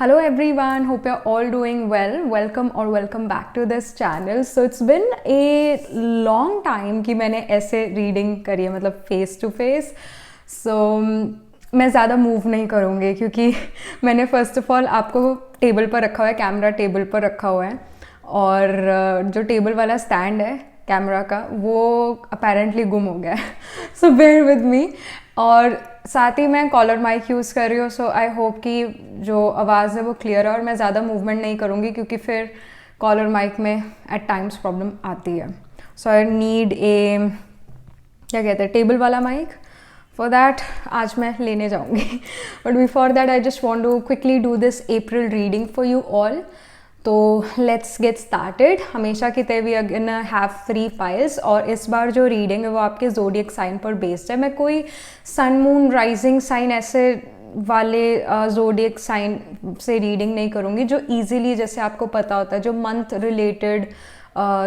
Hello everyone, hope you're all doing well. Welcome back to this channel. So it's been a long time कि मैंने ऐसे reading करी है, मतलब face to face. सो मैं ज़्यादा मूव नहीं करूँगी क्योंकि मैंने फ़र्स्ट ऑफ ऑल आपको टेबल पर रखा हुआ है, कैमरा टेबल पर रखा हुआ है, और जो टेबल वाला स्टैंड है कैमरा का वो अपेरेंटली गुम हो गया है. सो बेयर विद मी. और साथ ही मैं कॉलर माइक यूज़ कर रही हूँ, सो आई होप कि जो आवाज़ है वो क्लियर है. और मैं ज़्यादा मूवमेंट नहीं करूँगी क्योंकि फिर कॉलर माइक में एट टाइम्स प्रॉब्लम आती है. सो आई नीड ए, क्या कहते हैं, टेबल वाला माइक. फॉर दैट आज मैं लेने जाऊँगी. But before that I just want to quickly do this April reading for you all. तो लेट्स गेट स्टार्टेड. हमेशा की तरह we are gonna have 3 piles, और इस बार जो रीडिंग है वो आपके ज़ोडिएक साइन पर बेस्ड है. मैं कोई सन मून राइजिंग साइन ऐसे वाले ज़ोडिएक साइन से रीडिंग नहीं करूँगी. जो इजीली जैसे आपको पता होता है, जो मंथ रिलेटेड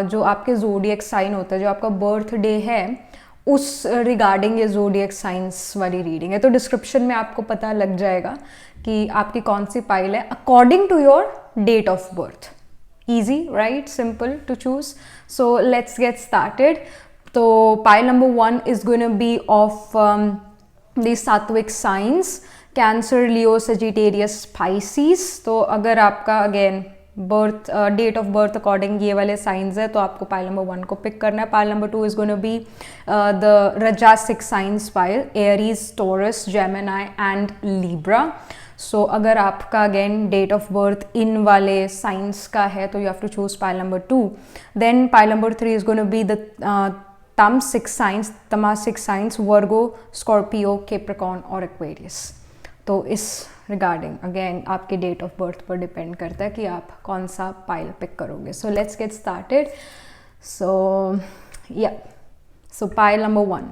जो आपके ज़ोडिएक साइन होता है, जो आपका बर्थ डे है, उस रिगार्डिंग ये ज़ोडिएक साइंस वाली रीडिंग है. तो डिस्क्रिप्शन में आपको पता लग जाएगा कि आपकी कौन सी पाइल है according to your date of birth. Easy, right? Simple to choose. So let's get started. So pile number 1 is going to be of the Sattvic signs: Cancer, Leo, Sagittarius, Pisces. तो अगर आपका again birth date of birth according ये वाले science है तो आपको pile number 1 को pick करना है. Pile number 2 is going to be the rajasic signs pile: Aries, Taurus, Gemini and Libra. So अगर आपका again date of birth in वाले साइंस का है तो you have to choose pile number 2. Then pile number 3 is going to be the tamasic signs: Virgo, Scorpio, Capricorn और Aquarius. तो इस regarding again आपके डेट ऑफ बर्थ पर डिपेंड करता है कि आप कौन सा पाइल पिक करोगे. So let's get started. So pile number 1,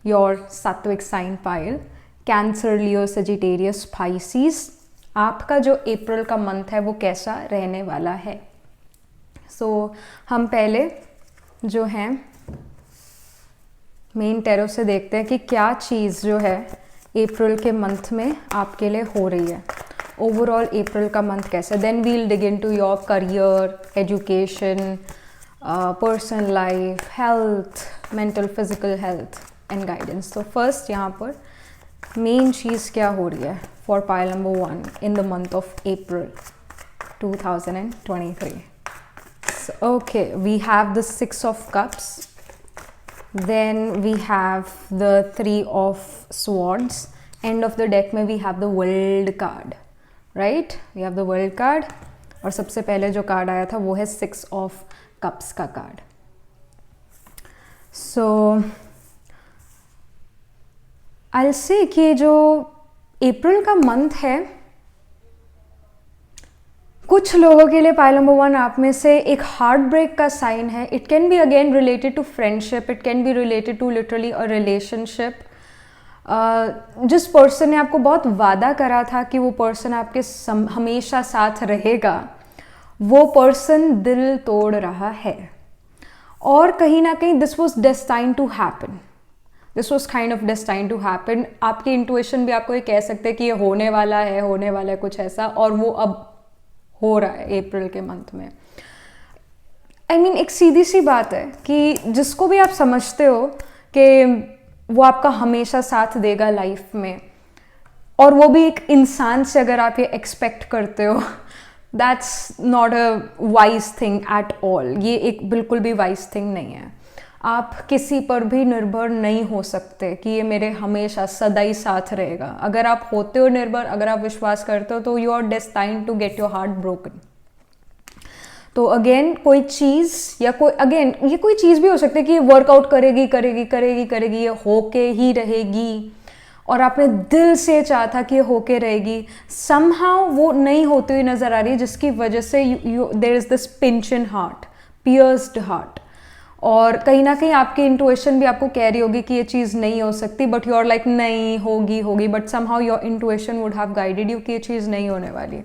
your सात्विक साइन पाइल: कैंसर, लियो, सजिटेरियस, पाइसीज. आपका जो अप्रैल का मंथ है वो कैसा रहने वाला है. सो हम पहले जो है मेन टैरो से देखते हैं कि क्या चीज़ जो है अप्रैल के मंथ में आपके लिए हो रही है. ओवरऑल अप्रैल का मंथ कैसा. Then will dig into your career, education, personal life, health, mental physical health and guidance. तो फर्स्ट यहाँ पर मेन चीज़ क्या हो रही है for pile number 1 in the month of April 2023. Okay, we have the 6 of cups, then we have the 3 of swords. End of the deck में we have the world card, right. We have the world card, और सबसे पहले जो card आया था वो है 6 of cups का कार्ड. सो I'll say कि जो अप्रैल का मंथ है कुछ लोगों के लिए पाइल नंबर 1 आप में से एक हार्ट ब्रेक का साइन है. It can be again related to friendship, it can be related to literally a relationship. जिस पर्सन ने आपको बहुत वादा करा था कि वो पर्सन आपके हमेशा साथ रहेगा, वो पर्सन दिल तोड़ रहा है. और कहीं ना कहीं this was destined to happen. This was kind of destined to happen. आपकी इंट्यूशन भी आपको ये कह सकते हैं कि ये होने वाला है कुछ ऐसा, और वो अब हो रहा है अप्रैल के मंथ में. आई मीन एक सीधी सी बात है कि जिसको भी आप समझते हो कि वो आपका हमेशा साथ देगा लाइफ में, और वो भी एक इंसान से अगर आप ये एक्सपेक्ट करते हो, that's not a wise thing at all. ये एक बिल्कुल भी वाइज थिंग नहीं है. आप किसी पर भी निर्भर नहीं हो सकते कि ये मेरे हमेशा सदा ही साथ रहेगा. अगर आप होते हो निर्भर, अगर आप विश्वास करते हो, तो you are destined to get your heart broken. तो अगेन कोई चीज़ या कोई अगेन ये कोई चीज़ भी हो सकती है कि ये वर्कआउट करेगी, ये होके ही रहेगी, और आपने दिल से चाहा था कि ये होके रहेगी. समहाउ वो नहीं होती हुई नज़र आ रही है, जिसकी वजह से there is this pinch in heart, pierced heart. और कहीं ना कहीं आपकी इंट्यूशन भी आपको कह रही होगी कि ये चीज़ नहीं हो सकती, बट यू आर लाइक नहीं होगी, but somehow your intuition would have guided you कि ये चीज़ नहीं होने वाली.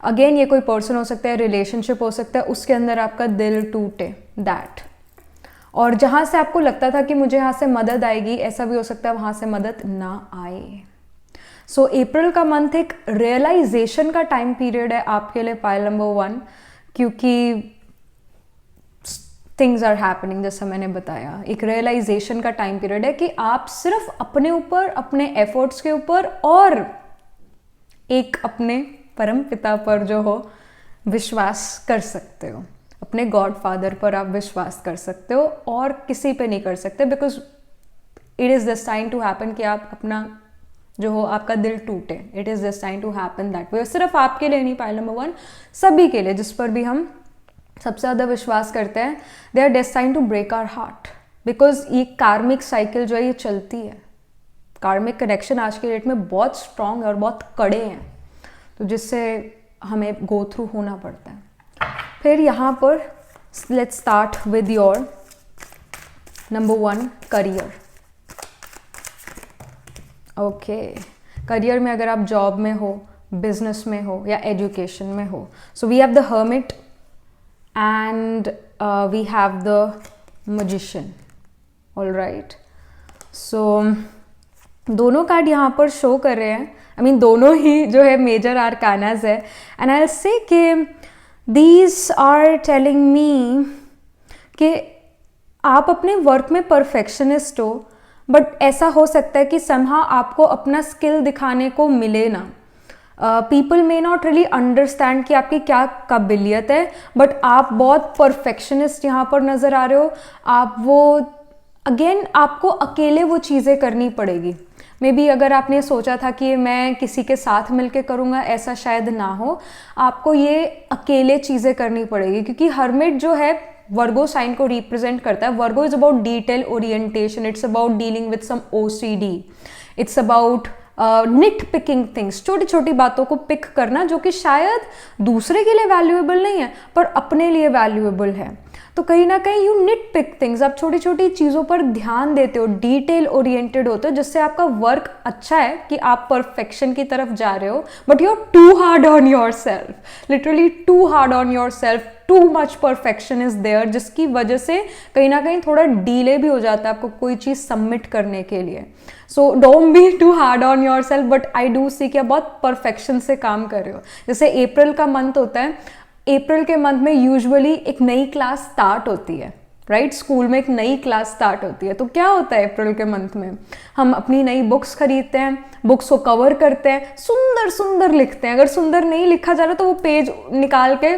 अगेन ये कोई पर्सन हो सकता है, रिलेशनशिप हो सकता है, उसके अंदर आपका दिल टूटे, दैट. और जहाँ से आपको लगता था कि मुझे यहाँ से मदद आएगी, ऐसा भी हो सकता है वहाँ से मदद ना आए. सो अप्रैल का मंथ एक रियलाइजेशन का टाइम पीरियड है आपके लिए, पाइल नंबर 1, क्योंकि थिंग्स आर हैपनिंग, जैसा मैंने बताया, एक रियलाइजेशन का टाइम पीरियड है कि आप सिर्फ अपने ऊपर, अपने एफर्ट्स के ऊपर और एक अपने परम पिता पर जो हो विश्वास कर सकते हो, अपने गॉड फादर पर आप विश्वास कर सकते हो और किसी पे नहीं कर सकते, because it is this time to happen कि आप अपना जो हो आपका दिल टूटे। It is this time to happen that way, सिर्फ आपके लिए नहीं, पाइल नंबर 1 सभी के लिए, जिस पर भी हम सबसे ज़्यादा विश्वास करते हैं, they are destined to break our heart, because ये कार्मिक साइकिल जो है ये चलती है। कार्मिक कनेक्शन आज के डेट में बहुत स्ट्रांग है और बहुत कड़े हैं, तो जिससे हमें गो थ्रू होना पड़ता है। फिर यहाँ पर let's start with your number 1, career. Okay, career में अगर आप जॉब में हो, बिजनेस में हो या एजुकेशन में हो, so we have the hermit and we have the magician, all right. So दोनों कार्ड यहाँ पर शो कर रहे हैं, I mean दोनों ही जो है मेजर आर्कानाज है, and I'll say कि these are telling me कि आप अपने वर्क में परफेक्शनिस्ट हो, बट ऐसा हो सकता है कि somehow आपको अपना स्किल दिखाने को मिले ना। People may not really understand कि आपकी क्या काबिलियत है, बट आप बहुत परफेक्शनिस्ट यहाँ पर नज़र आ रहे हो। आप वो अगेन आपको अकेले वो चीज़ें करनी पड़ेगी। मे बी अगर आपने सोचा था कि मैं किसी के साथ मिलके करूँगा, ऐसा शायद ना हो, आपको ये अकेले चीज़ें करनी पड़ेगी, क्योंकि हर्मिट जो है वर्गो साइन को रिप्रेजेंट करता है। Virgo is about detail orientation, it's about dealing with some OCD, it's about nitpicking things, छोटी छोटी बातों को पिक करना जो कि शायद दूसरे के लिए वैल्यूएबल नहीं है पर अपने लिए वैल्यूएबल है। तो कहीं ना कहीं यू निट पिक थिंग्स, आप छोटी छोटी चीज़ों पर ध्यान देते हो, डिटेल ओरिएंटेड होते हो, जिससे आपका वर्क अच्छा है कि आप परफेक्शन की तरफ जा रहे हो, but you are too hard on yourself, literally too hard on yourself, too much perfection is there, जिसकी वजह से कहीं ना कहीं थोड़ा डीले भी हो जाता है आपको कोई चीज़ सबमिट करने के लिए। So don't be too hard on yourself, but I do see कि आप बहुत परफेक्शन से काम कर रहे हो। जैसे अप्रैल का मंथ होता है, अप्रैल के मंथ में यूजुअली एक नई क्लास स्टार्ट होती है, राइट? स्कूल में एक नई क्लास स्टार्ट होती है, तो क्या होता है अप्रैल के मंथ में? हम अपनी नई बुक्स खरीदते हैं, बुक्स को कवर करते हैं, सुंदर सुंदर लिखते हैं। अगर सुंदर नहीं लिखा जा रहा तो वो पेज निकाल के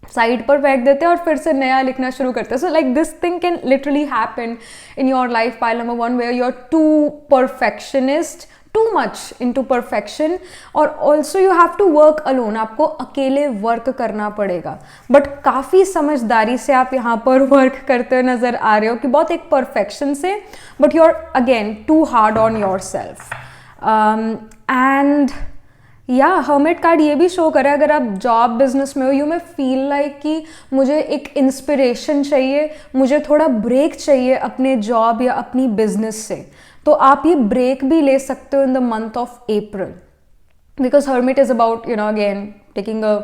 साइड पर फेंक देते हैं और फिर से नया लिखना शुरू करते हैं। So like this thing can literally happen in your life, pile number 1, where you are too perfectionist, too much into perfection, और also you have to work alone, आपको अकेले वर्क करना पड़ेगा। बट काफ़ी समझदारी से आप यहाँ पर वर्क करते हुए नजर आ रहे हो कि बहुत एक परफेक्शन से, but you are again too hard on yourself. And या हर्मिट कार्ड ये भी शो करे, अगर आप जॉब बिजनेस में हो, यू में फील लाइक कि मुझे एक इंस्पिरेशन चाहिए, मुझे थोड़ा ब्रेक चाहिए अपने जॉब या अपनी बिजनेस से, तो आप ये ब्रेक भी ले सकते हो in the month of April, because hermit is about you know again taking a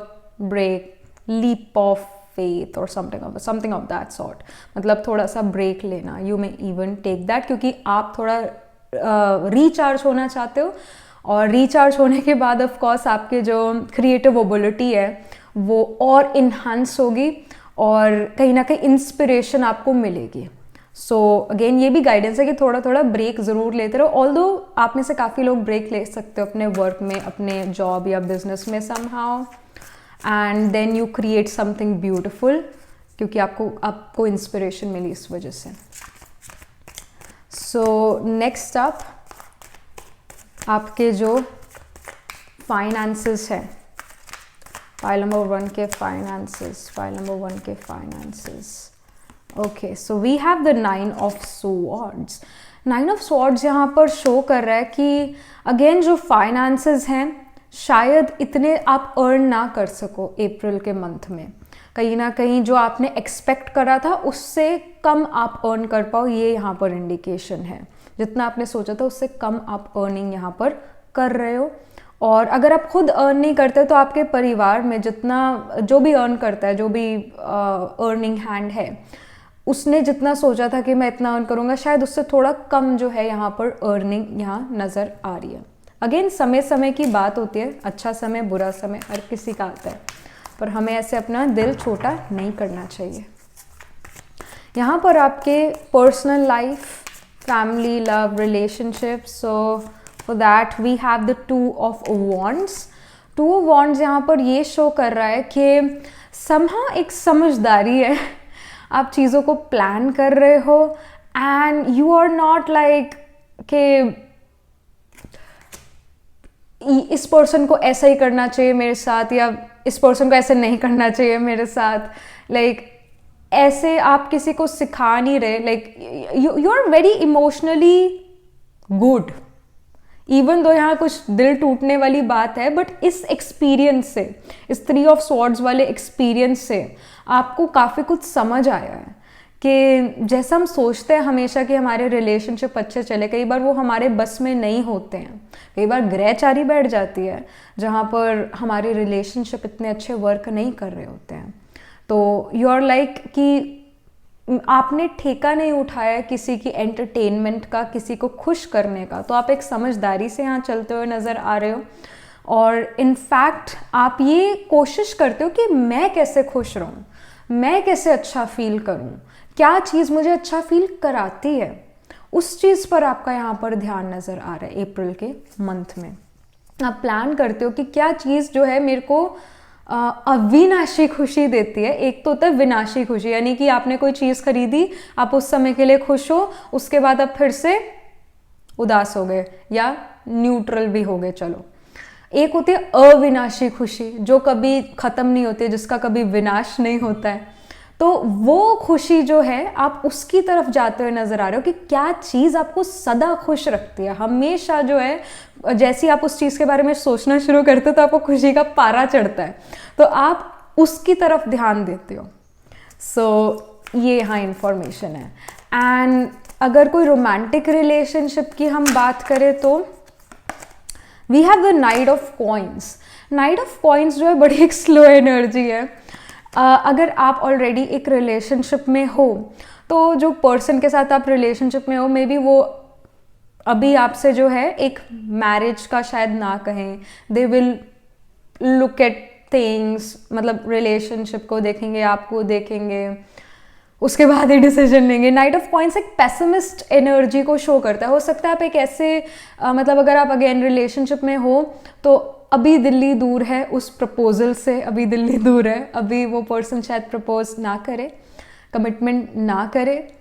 break, leap of faith और समथिंग ऑफ दैट सॉर्ट, मतलब थोड़ा सा ब्रेक लेना। You may even take that, क्योंकि आप थोड़ा रिचार्ज होना चाहते हो, और रिचार्ज होने के बाद ऑफ कोर्स आपके जो क्रिएटिव एबिलिटी है वो और इन्हांस होगी और कहीं ना कहीं इंस्पिरेशन आपको मिलेगी। सो अगेन ये भी गाइडेंस है कि थोड़ा थोड़ा ब्रेक ज़रूर लेते रहो, ऑल्दो आप में से काफ़ी लोग ब्रेक ले सकते हो अपने वर्क में, अपने जॉब या बिजनेस में somehow, and then you create something beautiful, क्योंकि आपको इंस्पिरेशन मिली इस वजह से। सो नेक्स्ट अप आपके जो फाइनेंसेस हैं, फाइल नंबर 1 के फाइनेंसेस, फाइल नंबर 1 के finances. Okay, so we have the 9 of swords. 9 of swords यहाँ पर शो कर रहा है कि अगेन जो फाइनेंसेस हैं शायद इतने आप अर्न ना कर सको अप्रैल के मंथ में, कहीं ना कहीं जो आपने एक्सपेक्ट करा था उससे कम आप अर्न कर पाओ, ये यहाँ पर इंडिकेशन है। जितना आपने सोचा था उससे कम आप अर्निंग यहाँ पर कर रहे हो, और अगर आप खुद अर्न नहीं करते तो आपके परिवार में जितना जो भी अर्न करता है, जो भी अर्निंग हैंड है, उसने जितना सोचा था कि मैं इतना अर्न करूँगा, शायद उससे थोड़ा कम जो है यहाँ पर अर्निंग यहाँ नज़र आ रही है। अगेन समय समय की बात होती है, अच्छा समय बुरा समय हर किसी का आता है, पर हमें ऐसे अपना दिल छोटा नहीं करना चाहिए। यहाँ पर आपके personal life, family, love, relationship, so for that we have the 2 of wands. 2 of wands यहाँ पर ये शो कर रहा है कि समहा एक समझदारी है, आप चीज़ों को प्लान कर रहे हो and you are not like कि इस पर्सन को ऐसा ही करना चाहिए मेरे साथ या इस पर्सन को ऐसे नहीं करना चाहिए मेरे साथ, लाइक ऐसे आप किसी को सिखा नहीं रहे, like you are very emotionally good, even though यहाँ कुछ दिल टूटने वाली बात है, बट इस एक्सपीरियंस से, इस 3 ऑफ स्वॉर्ड्स वाले एक्सपीरियंस से आपको काफ़ी कुछ समझ आया है कि जैसा हम सोचते हैं हमेशा कि हमारे रिलेशनशिप अच्छे चले, कई बार वो हमारे बस में नहीं होते हैं, कई बार ग्रहचारी बैठ जाती है जहाँ पर हमारे रिलेशनशिप इतने अच्छे वर्क नहीं कर रहे होते हैं। तो यू आर लाइक कि आपने ठेका नहीं उठाया किसी की एंटरटेनमेंट का, किसी को खुश करने का, तो आप एक समझदारी से यहाँ चलते हुए नज़र आ रहे हो और इनफैक्ट आप ये कोशिश करते हो कि मैं कैसे खुश रहूँ, मैं कैसे अच्छा फील करूँ, क्या चीज़ मुझे अच्छा फील कराती है, उस चीज़ पर आपका यहाँ पर ध्यान नज़र आ रहा है। अप्रैल के मंथ में आप प्लान करते हो कि क्या चीज़ जो है मेरे को अविनाशी खुशी देती है। एक तो होता है विनाशी खुशी, यानी कि आपने कोई चीज़ खरीदी, आप उस समय के लिए खुश हो, उसके बाद आप फिर से उदास हो गए या न्यूट्रल भी हो गए, चलो। एक होती है अविनाशी खुशी जो कभी ख़त्म नहीं होती है, जिसका कभी विनाश नहीं होता है। तो वो खुशी जो है आप उसकी तरफ जाते हुए नजर आ रहे हो कि क्या चीज़ आपको सदा खुश रखती है, हमेशा जो है जैसे आप उस चीज़ के बारे में सोचना शुरू करते हो तो आपको खुशी का पारा चढ़ता है, तो आप उसकी तरफ ध्यान देते हो। सो ये यहाँ इंफॉर्मेशन है। एंड अगर कोई रोमांटिक रिलेशनशिप की हम बात करें तो we have the knight of coins. Knight of coins जो है बड़ी एक स्लो एनर्जी है। अगर आप ऑलरेडी एक रिलेशनशिप में हो तो जो पर्सन के साथ आप रिलेशनशिप में हो मे बी वो अभी आपसे जो है एक मैरिज का शायद ना कहें, they will look at things, मतलब रिलेशनशिप को देखेंगे, आपको देखेंगे, उसके बाद ही डिसीजन लेंगे। नाइट ऑफ कॉइन्स एक पेसिमिस्ट एनर्जी को शो करता है। हो सकता है आप एक ऐसे मतलब अगर आप अगेन रिलेशनशिप में हो तो अभी दिल्ली दूर है उस प्रपोजल से, अभी दिल्ली दूर है, अभी वो पर्सन शायद प्रपोज ना करे, कमिटमेंट ना करे।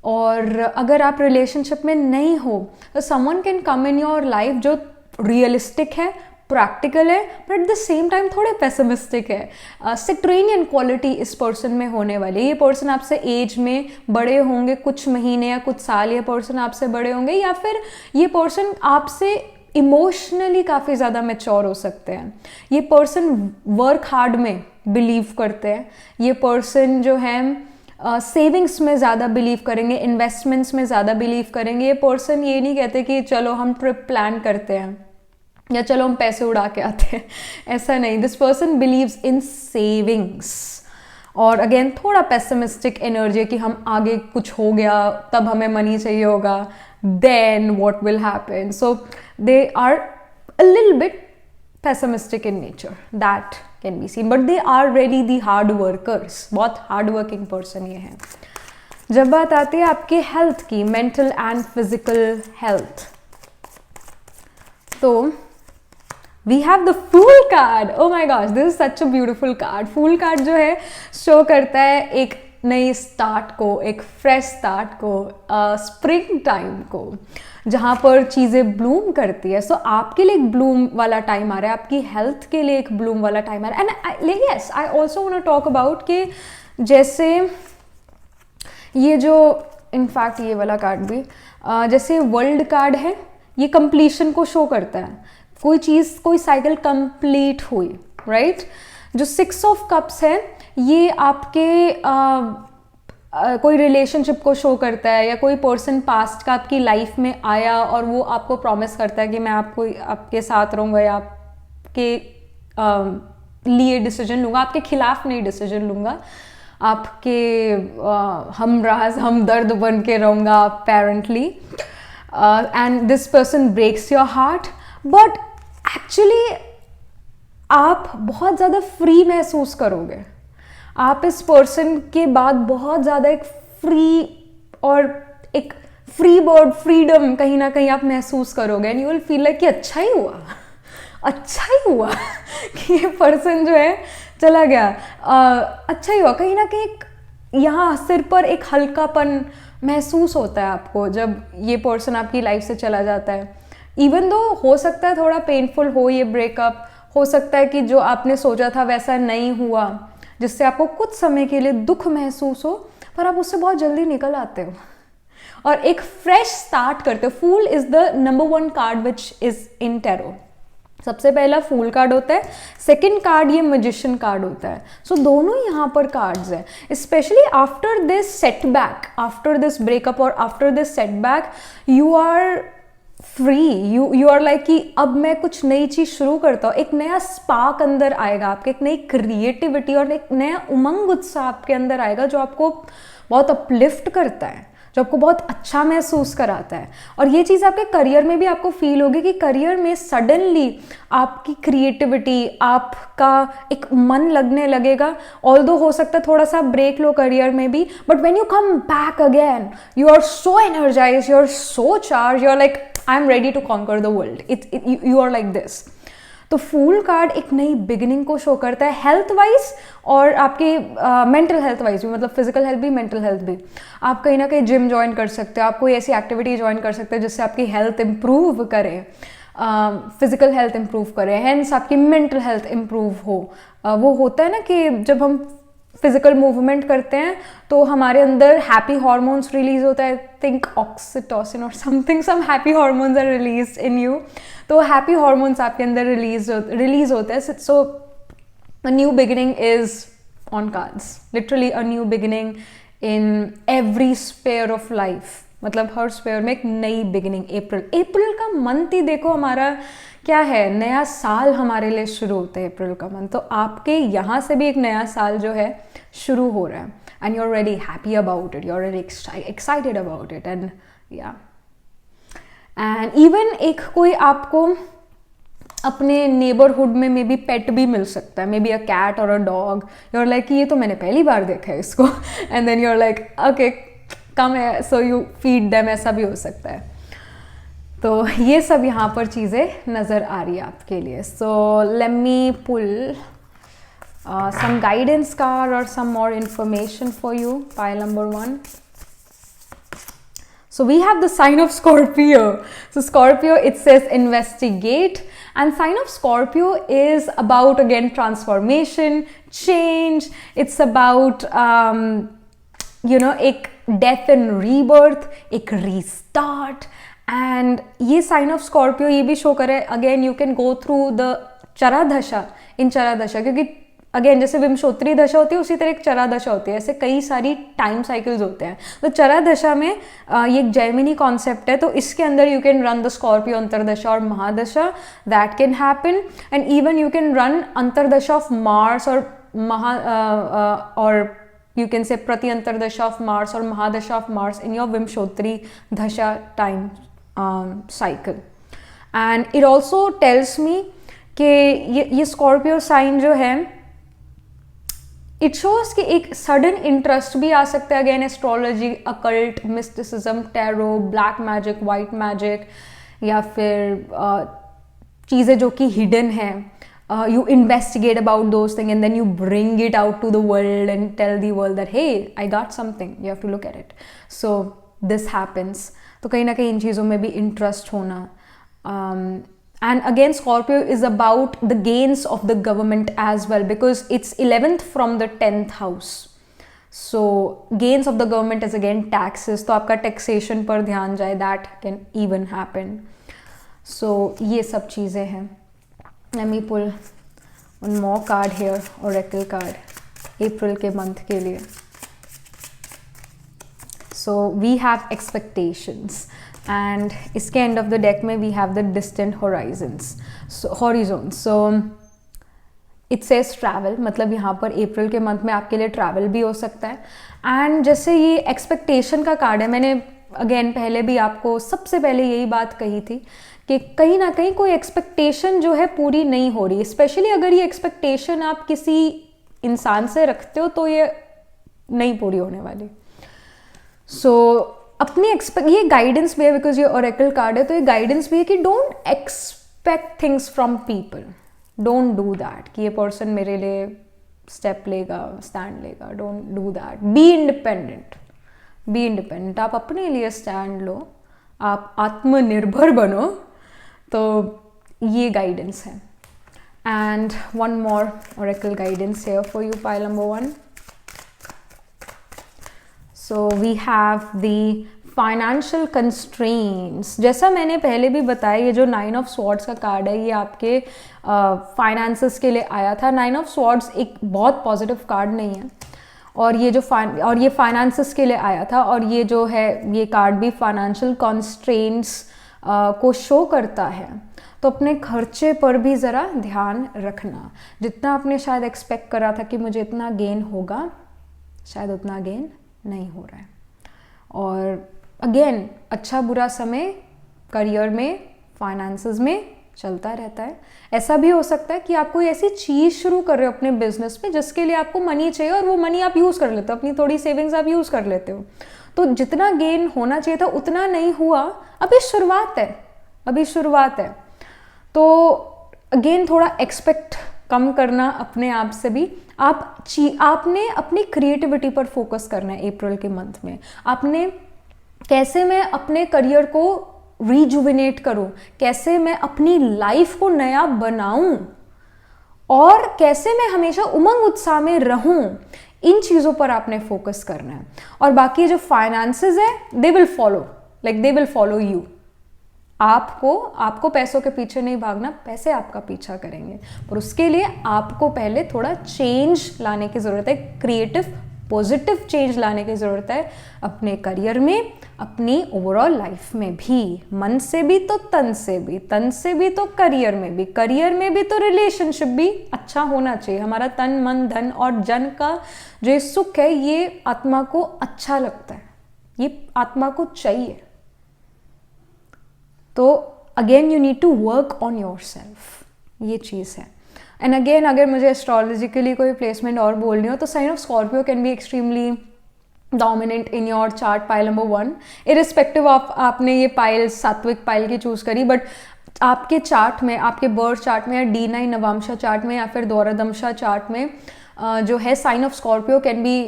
और अगर आप रिलेशनशिप में नहीं हो तो someone can come in your life जो रियलिस्टिक है, प्रैक्टिकल है, but at the same time थोड़े पेसिमिस्टिक है। सिट्रेनियन क्वालिटी इस पर्सन में होने वाली है। ये पर्सन आपसे एज में बड़े होंगे, कुछ महीने या कुछ साल ये पर्सन आपसे बड़े होंगे, या फिर ये पर्सन आपसे इमोशनली काफ़ी ज़्यादा मैच्योर हो सकते हैं। ये पर्सन वर्क हार्ड में बिलीव करते हैं। ये पर्सन जो है सेविंग्स में ज़्यादा बिलीव करेंगे, इन्वेस्टमेंट्स में ज़्यादा बिलीव करेंगे। ये पर्सन ये नहीं कहते कि चलो हम ट्रिप प्लान करते हैं या चलो हम पैसे उड़ा के आते हैं, ऐसा नहीं। This person believes in savings. और अगेन थोड़ा पेसिमिस्टिक एनर्जी कि हम आगे कुछ हो गया तब हमें मनी चाहिए होगा, then what will happen, so they are a little bit pessimistic in nature, that can be seen, but they are really the hard workers, बहुत हार्ड वर्किंग पर्सन ये हैं। जब बात आती है आपके हेल्थ की, मेंटल एंड फिजिकल हेल्थ, तो we have the fool card. Oh my gosh, this is such a beautiful card. Fool card जो है शो करता है एक नई स्टार्ट को, एक फ्रेश स्टार्ट को, स्प्रिंग टाइम को, जहाँ पर चीज़ें ब्लूम करती है। सो आपके लिए एक ब्लूम वाला टाइम आ रहा है, आपकी हेल्थ के लिए एक ब्लूम वाला टाइम आ रहा है। And yes, I also want to talk about कि जैसे ये जो इनफैक्ट ये वाला कार्ड भी जैसे वर्ल्ड कार्ड है, ये कंप्लीशन को शो करता है। कोई चीज़, कोई साइकिल कंप्लीट हुई, राइट। जो 6 ऑफ कप्स है ये आपके कोई रिलेशनशिप को शो करता है, या कोई पर्सन पास्ट का आपकी लाइफ में आया और वो आपको प्रॉमिस करता है कि मैं आपको आपके साथ रहूँगा या आपके लिए डिसीजन लूँगा, आपके खिलाफ नहीं डिसीजन लूँगा, आपके हम राज हम दर्द बन के रहूँगा apparently. And this person breaks your heart. But actually आप बहुत ज़्यादा फ्री महसूस करोगे, आप इस पर्सन के बाद बहुत ज़्यादा एक फ्री और एक फ्री बर्ड फ्रीडम कहीं ना कहीं आप महसूस करोगे, and you will feel like कि अच्छा ही हुआ, अच्छा ही हुआ कि ये पर्सन जो है चला गया, अच्छा ही हुआ। कहीं ना कहीं यहाँ सिर पर एक हल्कापन महसूस होता है आपको जब ये पर्सन आपकी लाइफ से चला जाता है। इवन दो हो सकता है थोड़ा पेनफुल हो ये ब्रेकअप, हो सकता है कि जो आपने सोचा था वैसा नहीं हुआ, जिससे आपको कुछ समय के लिए दुख महसूस हो, पर आप उससे बहुत जल्दी निकल आते हो और एक फ्रेश स्टार्ट करते हो। Fool is the number 1 card which is in tarot. सबसे पहला फूल कार्ड होता है, सेकंड कार्ड ये मैजिशियन कार्ड होता है। सो दोनों यहाँ पर कार्ड्स हैं। Specially after this setback, after this breakup और after this setback, you are free, you are like कि अब मैं कुछ नई चीज़ शुरू करता हूँ। एक नया स्पार्क अंदर आएगा आपके, एक नई क्रिएटिविटी और एक नया उमंग उत्साह आपके अंदर आएगा जो आपको बहुत अपलिफ्ट करता है, जो आपको बहुत अच्छा महसूस कराता है। और ये चीज़ आपके करियर में भी आपको फील होगी कि करियर में सडनली आपकी क्रिएटिविटी, आपका एक मन लगने लगेगा। ऑल्दो हो सकता है थोड़ा सा ब्रेक लो करियर में भी, but when you come back again you are so energized, you are so charged, you are like I am ready to conquer the world, you are like this. तो fool card एक नई beginning को show करता है health wise और आपकी mental health wise भी, मतलब फिजिकल हेल्थ भी मेंटल हेल्थ भी। आप कहीं ना कहीं जिम ज्वाइन कर सकते हो, आप कोई ऐसी एक्टिविटी ज्वाइन कर सकते हो जिससे आपकी हेल्थ इंप्रूव करे, फिजिकल हेल्थ इंप्रूव करे, हेंस आपकी मेंटल हेल्थ इंप्रूव हो। वो होता है ना कि जब हम फिजिकल मूवमेंट करते हैं तो हमारे अंदर हैप्पी हार्मोन्स रिलीज होता है, थिंक ऑक्सीटोसिन और something, some happy hormones are release in you. तो हैप्पी हार्मोन्स आपके अंदर रिलीज होते हैं। So a new beginning is on cards, literally a new beginning in every sphere of life, मतलब हर स्पेयर में एक नई बिगिनिंग। अप्रैल का मंथ ही देखो हमारा क्या है, नया साल हमारे लिए शुरू होता है अप्रैल का मंथ। तो आपके यहाँ से भी एक नया साल जो है शुरू हो रहा है, and you are very happy about it, you are very excited about it, and या एंड इवन एक कोई आपको अपने नेबरहुड में मे बी पेट भी मिल सकता है, मे बी अ कैट और a dog. You are like ये तो मैंने पहली बार देखा है इसको, and then you are like okay कम है, सो यू फीड देम, ऐसा भी हो सकता है। तो ये सब यहाँ पर चीज़ें नज़र आ रही है आपके लिए। So let me pull some guidance card or some more information for you. Pile number 1. So we have the sign of Scorpio. So Scorpio, it says investigate, and sign of Scorpio is about again transformation, change. It's about एक death and rebirth, एक restart. And ये sign of Scorpio ये भी show करे again you can go through the चरा दशा, इन चरा दशा, क्योंकि अगेन जैसे विंशोत्तरी दशा होती है उसी तरह एक चरा दशा होती है, ऐसे कई सारी टाइम साइकिल्स होते हैं। तो चरा दशा में ये एक जैमिनी कॉन्सेप्ट है, तो इसके अंदर you can run the Scorpio antardasha और mahadasha, that can happen. And even you can run antardasha of Mars और और you can say प्रति अंतरदशा ऑफ मार्स और महादशा ऑफ मार्स in your विंशोत्तरी दशा time cycle. And it also tells me कि ये Scorpio sign जो है इट शोज कि एक सडन इंटरेस्ट भी आ सकता है again astrology, occult, mysticism, tarot, black magic, white magic, या फिर चीज़ें जो कि हिडन है। You investigate about those things and then you bring it out to the world and tell the world that hey, I got something, you have to look at it. So this happens. तो कहीं ना कहीं इन चीज़ों में भी interest होना। And again Scorpio is about the gains of the government as well, because it's 11th from the 10th house. So gains of the government is again taxes, तो आपका taxation पर ध्यान जाए, that can even happen. So ये सब चीज़ें हैं। Let me pull one more card here, oracle card, April के month के लिए. So we have expectations, and इसके end of the deck में we have the distant horizons. So it says travel, मतलब यहाँ पर अप्रैल के मंथ में आपके लिए ट्रैवल भी हो सकता है। एंड जैसे ये एक्सपेक्टेशन का कार्ड है, मैंने अगेन पहले भी आपको सबसे पहले यही बात कही थी कि कहीं ना कहीं कोई एक्सपेक्टेशन जो है पूरी नहीं हो रही, स्पेशली अगर ये एक्सपेक्टेशन आप किसी इंसान से रखते हो तो ये नहीं पूरी होने वाली। सो अपनी ये गाइडेंस भी है, बिकॉज ये ओरेकल कार्ड है, तो ये गाइडेंस भी है कि don't expect things from people, don't do that कि ये पर्सन मेरे लिए स्टेप लेगा, स्टैंड लेगा, don't do that. Be independent, be independent, आप अपने लिए स्टैंड लो, आप आत्मनिर्भर बनो, तो ये गाइडेंस है। And one more oracle guidance here for you, pile number 1। So we have the financial constraints. जैसा मैंने पहले भी बताया, ये जो 9 ऑफ स्वॉर्ड्स का कार्ड है ये आपके फाइनेंसेस के लिए आया था। 9 ऑफ स्वॉर्ड्स एक बहुत पॉजिटिव कार्ड नहीं है, और ये जो ये फाइनेंसेस के लिए आया था, और ये जो है ये कार्ड भी फाइनेंशियल कंस्ट्रेंट्स को शो करता है। तो अपने खर्चे पर भी ज़रा ध्यान रखना। जितना आपने शायद एक्सपेक्ट करा था कि मुझे इतना गेन होगा, शायद उतना गेन नहीं हो रहा है। और अगेन, अच्छा बुरा समय करियर में, फाइनेंसेस में चलता रहता है। ऐसा भी हो सकता है कि आप कोई ऐसी चीज़ शुरू कर रहे हो अपने बिजनेस में जिसके लिए आपको मनी चाहिए, और वो मनी आप यूज़ कर लेते हो, अपनी थोड़ी सेविंग्स आप यूज़ कर लेते हो, तो जितना गेन होना चाहिए था उतना नहीं हुआ। अभी शुरुआत है, अभी शुरुआत है, तो अगेन थोड़ा एक्सपेक्ट कम करना अपने आप से भी। आपने अपनी क्रिएटिविटी पर फोकस करना है अप्रैल के मंथ में। आपने कैसे मैं अपने करियर को रिजुविनेट करूं, कैसे मैं अपनी लाइफ को नया बनाऊं, और कैसे मैं हमेशा उमंग उत्साह में रहूं, इन चीज़ों पर आपने फोकस करना है। और बाकी जो फाइनेंसेस है, they will follow, like they will follow you. आपको पैसों के पीछे नहीं भागना, पैसे आपका पीछा करेंगे, पर उसके लिए आपको पहले थोड़ा चेंज लाने की ज़रूरत है, क्रिएटिव पॉजिटिव चेंज लाने की ज़रूरत है अपने करियर में, अपनी ओवरऑल लाइफ में भी, मन से भी तो तन से भी, तन से भी तो करियर में भी, करियर में भी तो रिलेशनशिप भी अच्छा होना चाहिए। हमारा तन मन धन और जन का जो ये सुख है, ये आत्मा को अच्छा लगता है, ये आत्मा को चाहिए। तो again you need to work on yourself, ये चीज़ है। एंड अगेन, अगर मुझे एस्ट्रोलॉजिकली कोई प्लेसमेंट और बोलनी हो तो sign of Scorpio can be extremely dominant in your chart, pile number 1, irrespective of आपने ये पाइल सात्विक पाइल की चूज करी, बट आपके चार्ट में, आपके बर्थ चार्ट में, या D9 नवांशा चार्ट में, या फिर द्वादशा चार्ट में जो है sign of Scorpio can be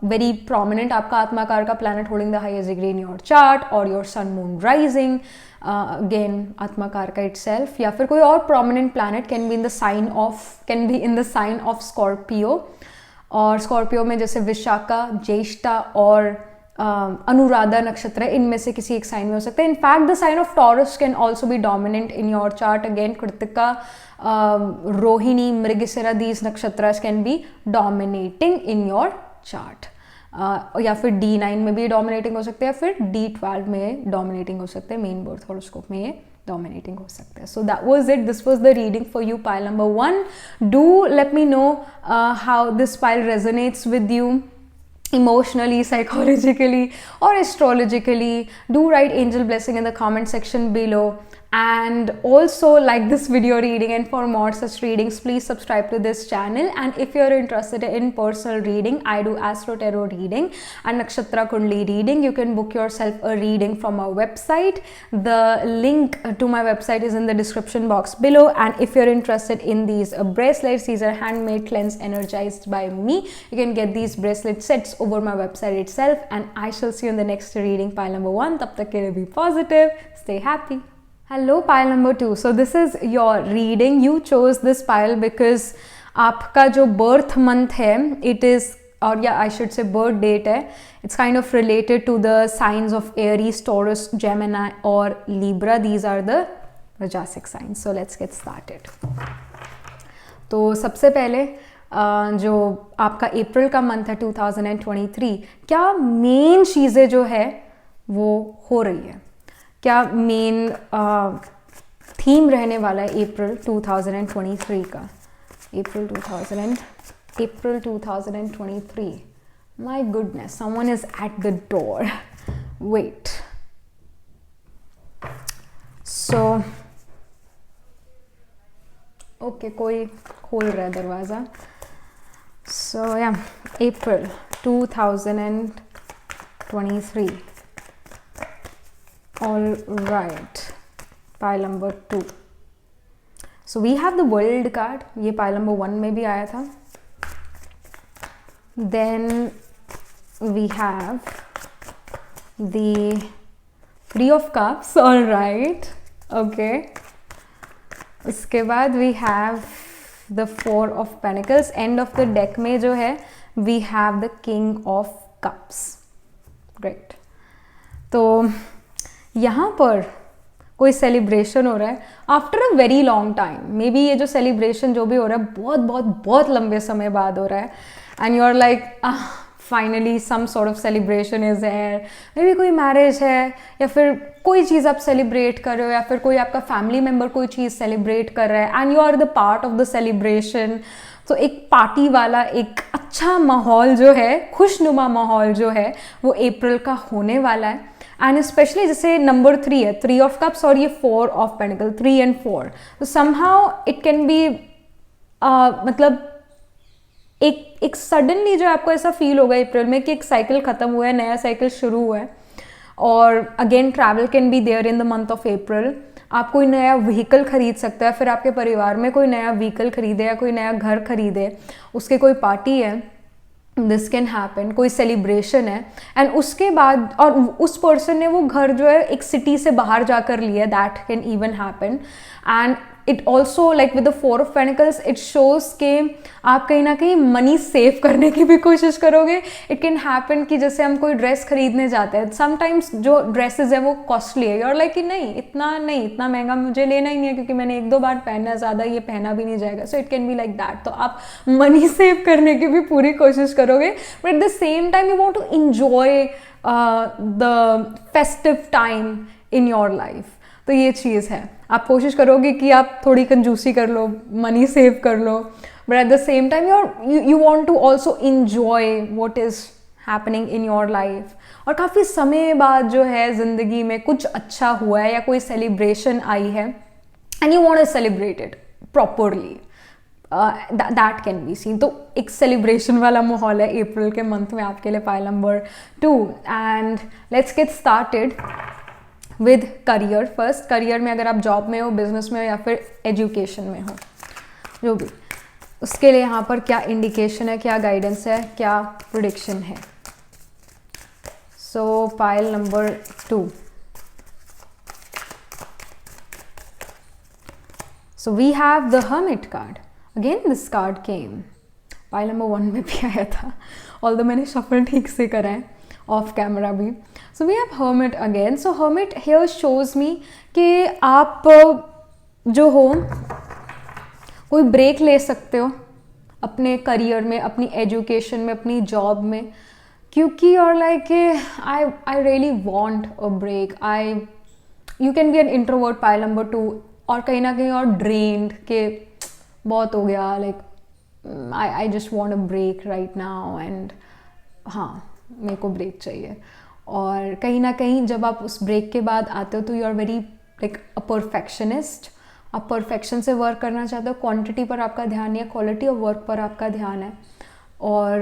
very prominent. आपका आत्माकार का planet holding the highest degree in your chart, और your sun moon rising, again atmakaraka का इटसेल्फ, या फिर कोई और prominent planet can be in the sign of Scorpio. और स्कॉर्पियो में जैसे विशाखा, ज्येष्ठा और अनुराधा नक्षत्र है, इनमें से किसी एक साइन में हो सकता है। In fact the sign of Taurus can also be dominant in your chart. Again Krittika, Rohini, Mrigashira, these nakshatra can be dominating in your chart. या फिर D9 में भी डोमिनेटिंग हो सकते हैं, या फिर D12 में डोमिनेटिंग हो सकते हैं, मेन बर्थ हॉरोस्कोप में ये डोमिनेटिंग हो सकता है। So that was it, this was the reading for you, pile number 1। Do let me know how this pile resonates with you emotionally, psychologically or astrologically. Do write angel blessing in the comment section below, and also like this video reading, and for more such readings please subscribe to this channel. And if you're interested in personal reading, I do astro tarot reading and nakshatra kundli reading. You can book yourself a reading from our website. The link to my website is in the description box below. And if you're interested in these bracelets, these are handmade, cleansed, energized by me. You can get these bracelet sets over my website itself, and I shall see you in the next reading, pile number 1. Tab tak ke liye be positive, stay happy. Hello, pile number 2. So this is your reading. You chose this pile because आपका जो birth month है, it is, or yeah, I should say birth date है, it's kind of related to the signs of Aries, Taurus, Gemini or Libra. These are the Rajasic signs. So let's get started. तो सबसे पहले जो आपका अप्रैल का month है 2023, क्या main चीज़ें जो है वो हो रही है, क्या मेन थीम रहने वाला है अप्रैल 2023 का। April 2023, my goodness, someone is at the door, wait. So okay, कोई खोल रहा है दरवाज़ा. सो या April 2023. All right, pile number 2. So we have the world card. ये pile number 1 में भी आया था. Then we have the Three of Cups. All right, okay. उसके बाद we have the Four of Pentacles. End of the deck में जो है we have the King of Cups. Great. तो यहाँ पर कोई सेलिब्रेशन हो रहा है after a very long time. May be ये जो सेलिब्रेशन जो भी हो रहा है बहुत बहुत बहुत लंबे समय बाद हो रहा है. And you are like finally some sort of celebration is there. Maybe कोई मैरिज है या फिर कोई चीज़ आप सेलिब्रेट कर रहे हो या फिर कोई आपका फैमिली मेम्बर कोई चीज़ सेलिब्रेट कर रहा है and you are the part of the celebration. तो एक पार्टी वाला एक अच्छा माहौल जो है, खुशनुमा माहौल जो है वो अप्रैल का होने वाला है. एंड स्पेशली जैसे नंबर 3 है, 3 ऑफ कप्स और ये 4 ऑफ पेंटिकल, 3 and 4. तो समहाउ इट कैन बी मतलब एक सडनली जो आपको ऐसा फील होगा अप्रैल में कि एक साइकिल खत्म हुआ है, नया साइकिल शुरू हुआ है. और again travel can be there in the month of April. आप कोई नया व्हीकल खरीद सकते हैं, फिर आपके परिवार में कोई नया व्हीकल खरीदे या कोई नया घर खरीदे, उसके कोई पार्टी है, दिस कैन हैपन. कोई सेलिब्रेशन है एंड उसके बाद और उस पर्सन ने वो घर जो है एक सिटी से बाहर जाकर लिया, that can even happen. And it also like with the 4 of pentacles it shows के आप कहीं ना कहीं मनी सेव करने की भी कोशिश करोगे. इट कैन हैपन कि जैसे हम कोई ड्रेस खरीदने जाते हैं, समटाइम्स जो ड्रेसेस है वो कॉस्टली है, और लाइक कि नहीं इतना महंगा मुझे लेना ही नहीं है क्योंकि मैंने 1-2 बार पहना है, ज़्यादा ये पहना भी नहीं जाएगा. So it can be like that. तो आप मनी सेव करने की भी पूरी कोशिश करोगे, but at the same time you want to enjoy the festive time in your life. तो ये चीज़ है, आप कोशिश करोगे कि आप थोड़ी कंजूसी कर लो, मनी सेव कर लो, but at the same time you want to also enjoy what is happening in your life. और काफ़ी समय बाद जो है ज़िंदगी में कुछ अच्छा हुआ है या कोई सेलिब्रेशन आई है and you want to celebrate it properly, that can be seen. तो एक सेलिब्रेशन वाला माहौल है अप्रैल के मंथ में आपके लिए, pile number 2. And let's get started with career. First, career में अगर आप जॉब में हो, बिजनेस में हो या फिर एजुकेशन में हो, जो भी, उसके लिए यहाँ पर क्या इंडिकेशन है, क्या गाइडेंस है, क्या प्रेडिक्शन है. So pile number 2. So we have the hermit card. Again this card came. Pile number 1 में भी आया था, ऑल्दो मैंने शफल ठीक से करा है ऑफ कैमरा भी. So we have hermit again. So hermit here shows me कि आप जो हो कोई ब्रेक ले सकते हो अपने करियर में, अपनी एजुकेशन में, अपनी जॉब में, क्योंकि और like I really want a break. You can be an introvert, pile number 2, और कहीं ना कहीं और ड्रेन्ड के बहुत हो गया, like I just want a break right now and हाँ मेरे को ब्रेक चाहिए. और कहीं ना कहीं जब आप उस ब्रेक के बाद आते हो तो you are very like a perfectionist. आप परफेक्शन से वर्क करना चाहते हो, क्वांटिटी पर आपका ध्यान नहीं है, क्वालिटी ऑफ वर्क पर आपका ध्यान है. और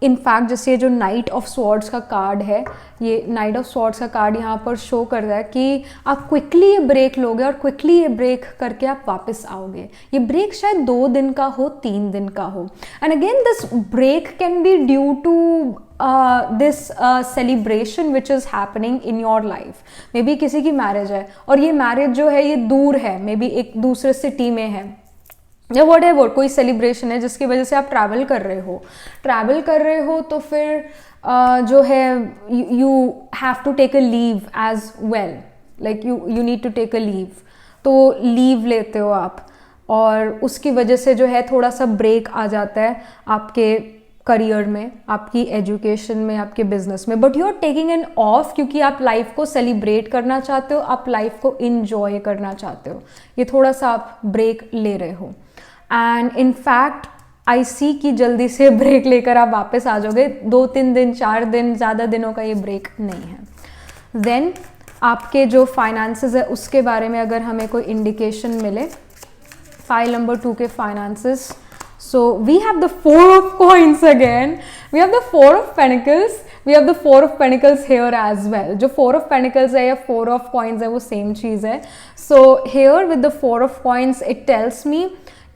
इनफैक्ट जैसे ये जो नाइट ऑफ स्वॉर्ड्स का कार्ड है, ये नाइट ऑफ स्वॉर्ड्स का कार्ड यहाँ पर शो कर रहा है कि आप क्विकली ये ब्रेक लोगे और क्विकली ये ब्रेक करके आप वापस आओगे. ये ब्रेक शायद 2 दिन का हो, 3 दिन का हो. And again this break can be due to this celebration which is happening in your life. Maybe किसी की मैरिज है और ये मैरिज जो है ये दूर है, मे बी एक दूसरे सिटी में है, या वट एवर कोई सेलिब्रेशन है जिसकी वजह से आप ट्रैवल कर रहे हो तो फिर जो है you have to take a leave as well, like you need to take a leave. तो लीव लेते हो आप और उसकी वजह से जो है थोड़ा सा ब्रेक आ जाता है आपके करियर में, आपकी एजुकेशन में, आपके बिजनेस में. But you are taking an off क्योंकि आप लाइफ को सेलिब्रेट करना चाहते हो, आप लाइफ को इंजॉय करना चाहते हो. ये थोड़ा सा आप ब्रेक ले रहे हो. एंड इन फैक्ट आई सी कि जल्दी से ब्रेक लेकर आप वापस आ जाओगे. 2-3 दिन, 4 दिन, ज़्यादा दिनों का ये ब्रेक नहीं है. देन आपके जो फाइनेंसेस है उसके बारे में अगर हमें कोई इंडिकेशन मिले, फाइल नंबर 2 के finances. So we have the 4 of coins again. We have the 4 of pentacles. We have the 4 of pentacles here as well. जो 4 of pentacles है या 4 of coins है वो सेम चीज़ है. So here with the 4 of coins it tells me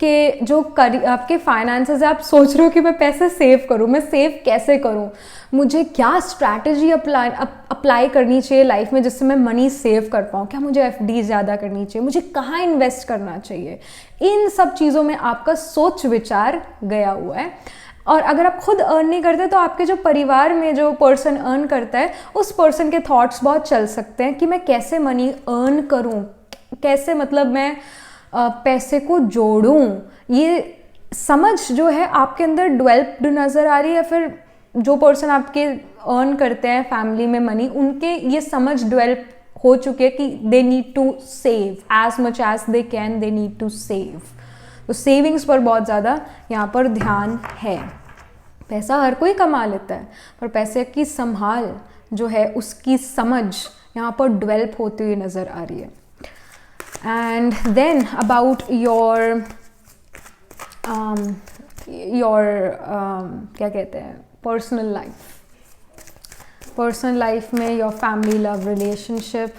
कि जो आपके finances है, आप सोच रहे हो कि मैं पैसे सेव करूँ, मैं सेव कैसे करूँ, मुझे क्या स्ट्रैटेजी अप्लाई करनी चाहिए लाइफ में जिससे मैं मनी सेव कर पाऊँ, क्या मुझे एफडी ज़्यादा करनी चाहिए, मुझे कहाँ इन्वेस्ट करना चाहिए, इन सब चीज़ों में आपका सोच विचार गया हुआ है. और अगर आप खुद अर्न नहीं करते तो आपके जो परिवार में जो पर्सन अर्न करता है उस पर्सन के थॉट्स बहुत चल सकते हैं कि मैं कैसे मनी अर्न करूँ, कैसे मतलब मैं पैसे को जोड़ूं. ये समझ जो है आपके अंदर डेवलप्ड नज़र आ रही है, फिर जो पर्सन आपके अर्न करते हैं फैमिली में मनी, उनके ये समझ डेवलप हो चुकी है कि they need to save as much as they can, they need to save. तो सेविंग्स पर बहुत ज़्यादा यहाँ पर ध्यान है. पैसा हर कोई कमा लेता है, पर पैसे की संभाल जो है उसकी समझ यहाँ पर डेवलप होती हुई नज़र आ रही है. And then about your क्या कहते हैं पर्सनल लाइफ में your family love relationship.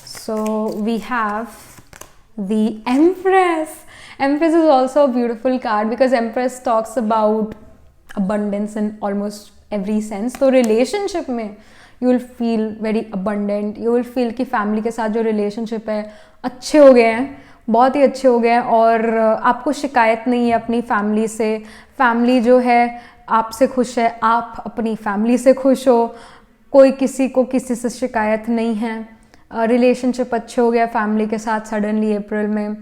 So we have the Empress. Empress is also a beautiful card because Empress talks about abundance in almost every sense. तो relationship में you will feel very abundant. You will feel कि family के साथ जो relationship है अच्छे हो गए हैं, बहुत ही अच्छे हो गए हैं, और आपको शिकायत नहीं है अपनी family से. family जो है आपसे खुश है, आप अपनी family से खुश हो, कोई किसी को किसी से शिकायत नहीं है. रिलेशनशिप अच्छे हो गया फैमिली के साथ सडनली अप्रैल में.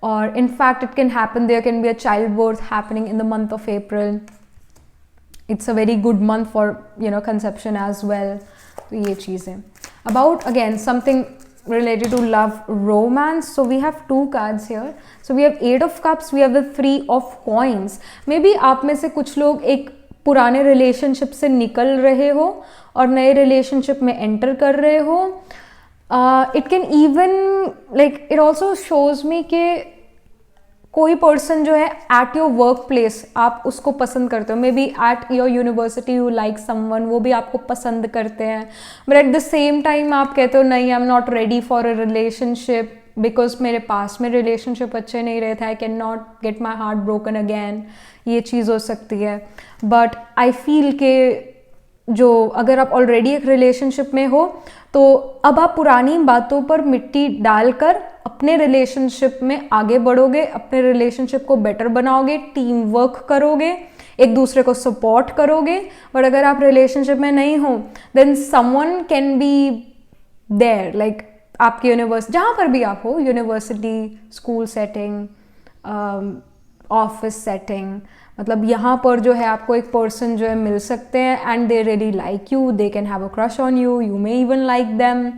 और in fact it can happen, there can be a child birth happening in the month of April. It's a very good month for conception as well. तो ये चीज़ है. About again something related to love romance, so we have 2 cards here. So we have 8 of cups, we have the 3 of coins. Maybe आप में से कुछ लोग एक पुराने रिलेशनशिप से निकल रहे हो और नए रिलेशनशिप में एंटर कर रहे हो. It can even like it also shows me कि कोई पर्सन जो है एट योर वर्क प्लेस आप उसको पसंद करते हो. May be at your university you like someone, वो भी आपको पसंद करते हैं, but at the same time आप कहते हो नहीं, I am not ready for a relationship because मेरे पास में रिलेशनशिप अच्छे नहीं रहे थे, आई can not get my heart broken again. ये चीज़ हो सकती है. बट आई फील के जो अगर आप ऑलरेडी एक रिलेशनशिप में हो तो अब आप पुरानी बातों पर मिट्टी डालकर अपने रिलेशनशिप में आगे बढ़ोगे, अपने रिलेशनशिप को बेटर बनाओगे, टीम वर्क करोगे, एक दूसरे को सपोर्ट करोगे. बट अगर आप रिलेशनशिप में नहीं हो then someone can be there, like आपकी यूनिवर्सिटी जहाँ पर भी आप हो, university, school setting, office setting, मतलब यहाँ पर जो है आपको एक पर्सन जो है मिल सकते हैं and they really like you, they can have a crush on you, you may even like them,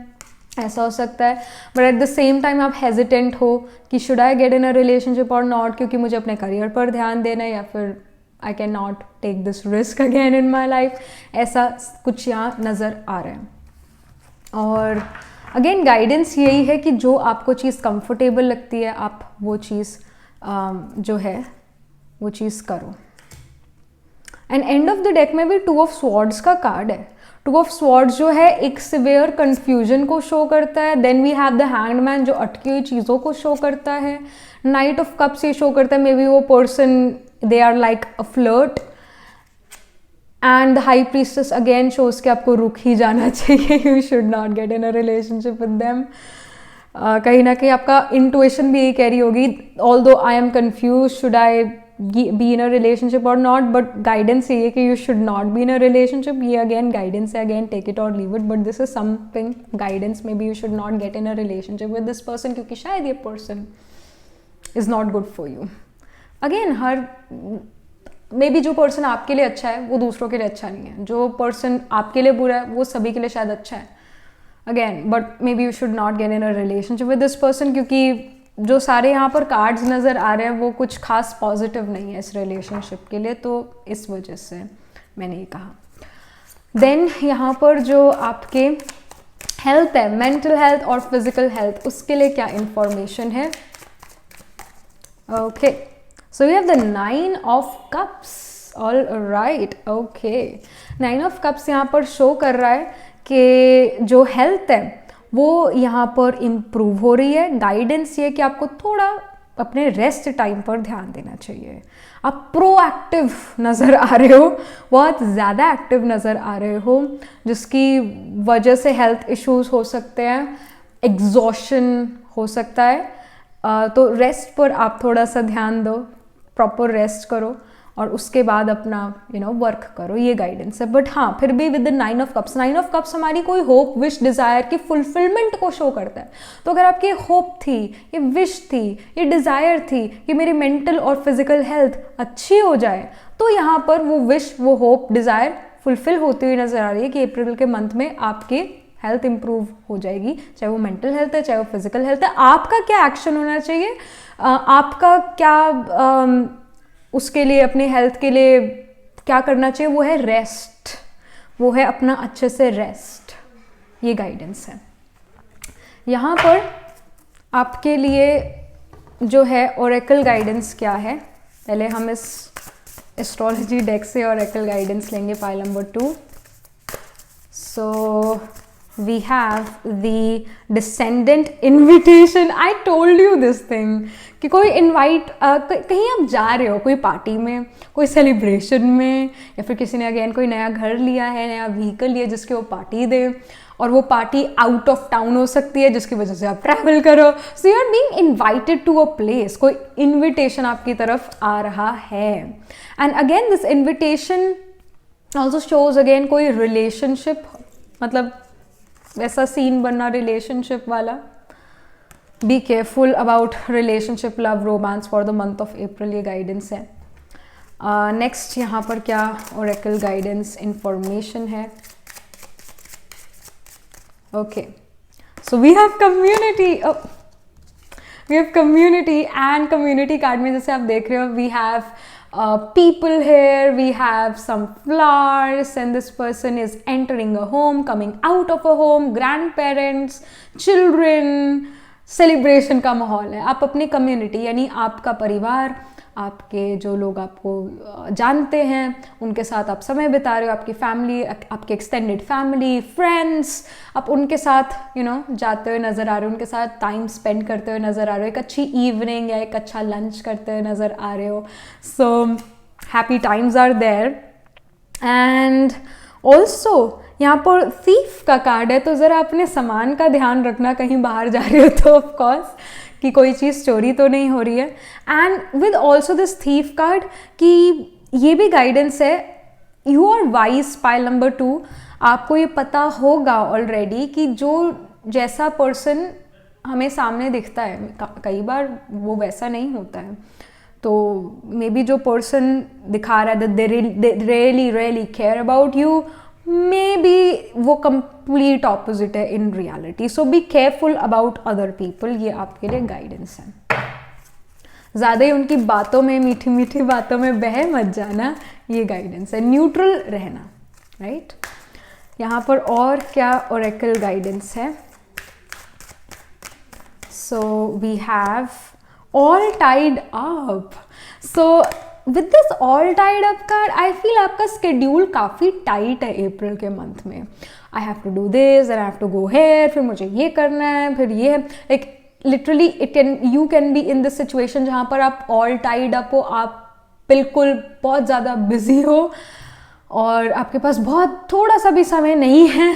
ऐसा हो सकता है. But at the same time आप हेजिटेंट हो कि should I get in a relationship और नॉट, क्योंकि मुझे अपने करियर पर ध्यान देना है या फिर I can not take this risk again in my life. ऐसा कुछ यहाँ नज़र आ रहा है. और अगेन गाइडेंस यही है कि जो आपको चीज़ कंफर्टेबल लगती है आप वो चीज़ जो है वो चीज़ करो. And end of the deck में भी 2 ऑफ स्वॉर्ड्स का कार्ड है. 2 ऑफ स्वॉर्ड्स जो है एक सिवियर कंफ्यूजन को शो करता है. Then we have the hanged man जो अटकी हुई चीज़ों को शो करता है. नाइट ऑफ कप्स ये शो करता है मे बी वो person they are like a flirt. And the high priestess again shows कि आपको रुक ही जाना चाहिए, you should not get in a relationship with them. कहीं ना कहीं आपका इंट्यूशन भी यही कह रही होगी, although I am confuse should I be in a relationship और नॉट, बट गाइडेंस ये है कि you should not be in a relationship. ये अगेन गाइडेंस है, अगेन टेक इट और leave it, but this is something guidance. May be you should not get in a relationship with this person क्योंकि शायद ये person is not good for you. Again her may be जो person आपके लिए अच्छा है वो दूसरों के लिए अच्छा नहीं है, जो पर्सन आपके लिए बुरा है वो सभी के लिए शायद अच्छा है. Again but may be you should not get in a relationship with this person क्योंकि जो सारे यहाँ पर कार्ड्स नज़र आ रहे हैं वो कुछ खास पॉजिटिव नहीं है इस रिलेशनशिप के लिए, तो इस वजह से मैंने ये कहा. देन यहाँ पर जो आपके हेल्थ है, मेंटल हेल्थ और फिजिकल हेल्थ, उसके लिए क्या इंफॉर्मेशन है? Okay, so we have the 9 of cups. All right, okay. 9 of cups यहाँ पर शो कर रहा है कि जो हेल्थ है वो यहाँ पर इम्प्रूव हो रही है. गाइडेंस ये कि आपको थोड़ा अपने रेस्ट टाइम पर ध्यान देना चाहिए. आप प्रोएक्टिव नज़र आ रहे हो, बहुत ज़्यादा एक्टिव नज़र आ रहे हो, जिसकी वजह से हेल्थ इश्यूज हो सकते हैं, एग्जॉशन हो सकता है. तो रेस्ट पर आप थोड़ा सा ध्यान दो, प्रॉपर रेस्ट करो और उसके बाद अपना वर्क करो, ये गाइडेंस है. बट हाँ, फिर भी with the 9 of cups, 9 of cups हमारी कोई होप, विश, डिज़ायर की फुलफिलमेंट को शो करता है. तो अगर आपकी होप थी, ये विश थी, ये डिज़ायर थी कि मेरी मेंटल और फिजिकल हेल्थ अच्छी हो जाए, तो यहाँ पर वो विश, वो होप, डिज़ायर फुलफिल होती हुई नज़र आ रही है कि अप्रैल के मंथ में आपकी हेल्थ इंप्रूव हो जाएगी, चाहे वो मेंटल हेल्थ है, चाहे वो फिजिकल हेल्थ है. आपका क्या एक्शन होना चाहिए, आपका क्या उसके लिए, अपने हेल्थ के लिए क्या करना चाहिए? वो है रेस्ट, वो है अपना अच्छे से रेस्ट. ये गाइडेंस है. यहाँ पर आपके लिए जो है ओरेकल गाइडेंस क्या है, पहले हम इस एस्ट्रोलॉजी डेक से ओरेकल गाइडेंस लेंगे, pile number 2. So we have the descendant invitation. I told you this thing कि कोई इनवाइट, कहीं आप जा रहे हो, कोई पार्टी में, कोई सेलिब्रेशन में, या फिर किसी ने अगेन कोई नया घर लिया है, नया व्हीकल लिया जिसके वो पार्टी दे, और वो पार्टी आउट ऑफ टाउन हो सकती है जिसकी वजह से आप ट्रैवल करो. So you are being invited to a place, कोई इन्विटेशन आपकी तरफ आ रहा है. And again this invitation also shows again कोई रिलेशनशिप, मतलब वैसा सीन बनना रिलेशनशिप वाला. Be careful about relationship, love, romance for the month of April, ये गाइडेंस है. नेक्स्ट यहाँ पर क्या ओरेकल गाइडेंस इंफॉर्मेशन है? Okay, so we have community, and community card में जैसे आप देख रहे हो, we have people here, we have some flowers, and this person is entering a home, coming out of a home, grandparents, children, celebration का माहौल है. आप अपनी कम्युनिटी यानी आपका परिवार, आपके जो लोग आपको जानते हैं, उनके साथ आप समय बिता रहे हो, आपकी फैमिली, आपके एक्सटेंडेड फैमिली, फ्रेंड्स, आप उनके साथ जाते हुए नज़र आ रहे हो, उनके साथ टाइम स्पेंड करते हुए नज़र आ रहे हो, एक अच्छी इवनिंग या एक अच्छा लंच करते हुए नज़र आ रहे हो. So happy times are there. And also यहाँ पर थीफ का कार्ड है, तो ज़रा अपने सामान का ध्यान रखना, कहीं बाहर जा रहे हो तो ऑफकोर्स कि कोई चीज़ चोरी तो नहीं हो रही है. And with also this thief card कि ये भी गाइडेंस है, you are wise, pile number 2. आपको ये पता होगा ऑलरेडी कि जो जैसा पर्सन हमें सामने दिखता है, कई बार वो वैसा नहीं होता है. तो मे बी जो पर्सन दिखा रहा है they really care about you, may be वो कंप्लीट ऑपोजिट है in reality. So B careful about other people, ये आपके लिए गाइडेंस है. ज़्यादा ही उनकी बातों में, मीठी मीठी बातों में बह मत जाना, ये गाइडेंस है. न्यूट्रल रहना, राइट. यहाँ पर और क्या ओरेकल गाइडेंस है? So we have all tied up. So with this all tied up card, I feel आपका स्केड्यूल काफ़ी टाइट है अप्रैल के मंथ में. I have to do this and I have to go here, फिर मुझे ये करना है, फिर ये है. Like literally you can be in this situation जहाँ पर आप ऑल टाइड अप हो, आप बिल्कुल बहुत ज़्यादा बिजी हो और आपके पास बहुत थोड़ा सा भी समय नहीं है.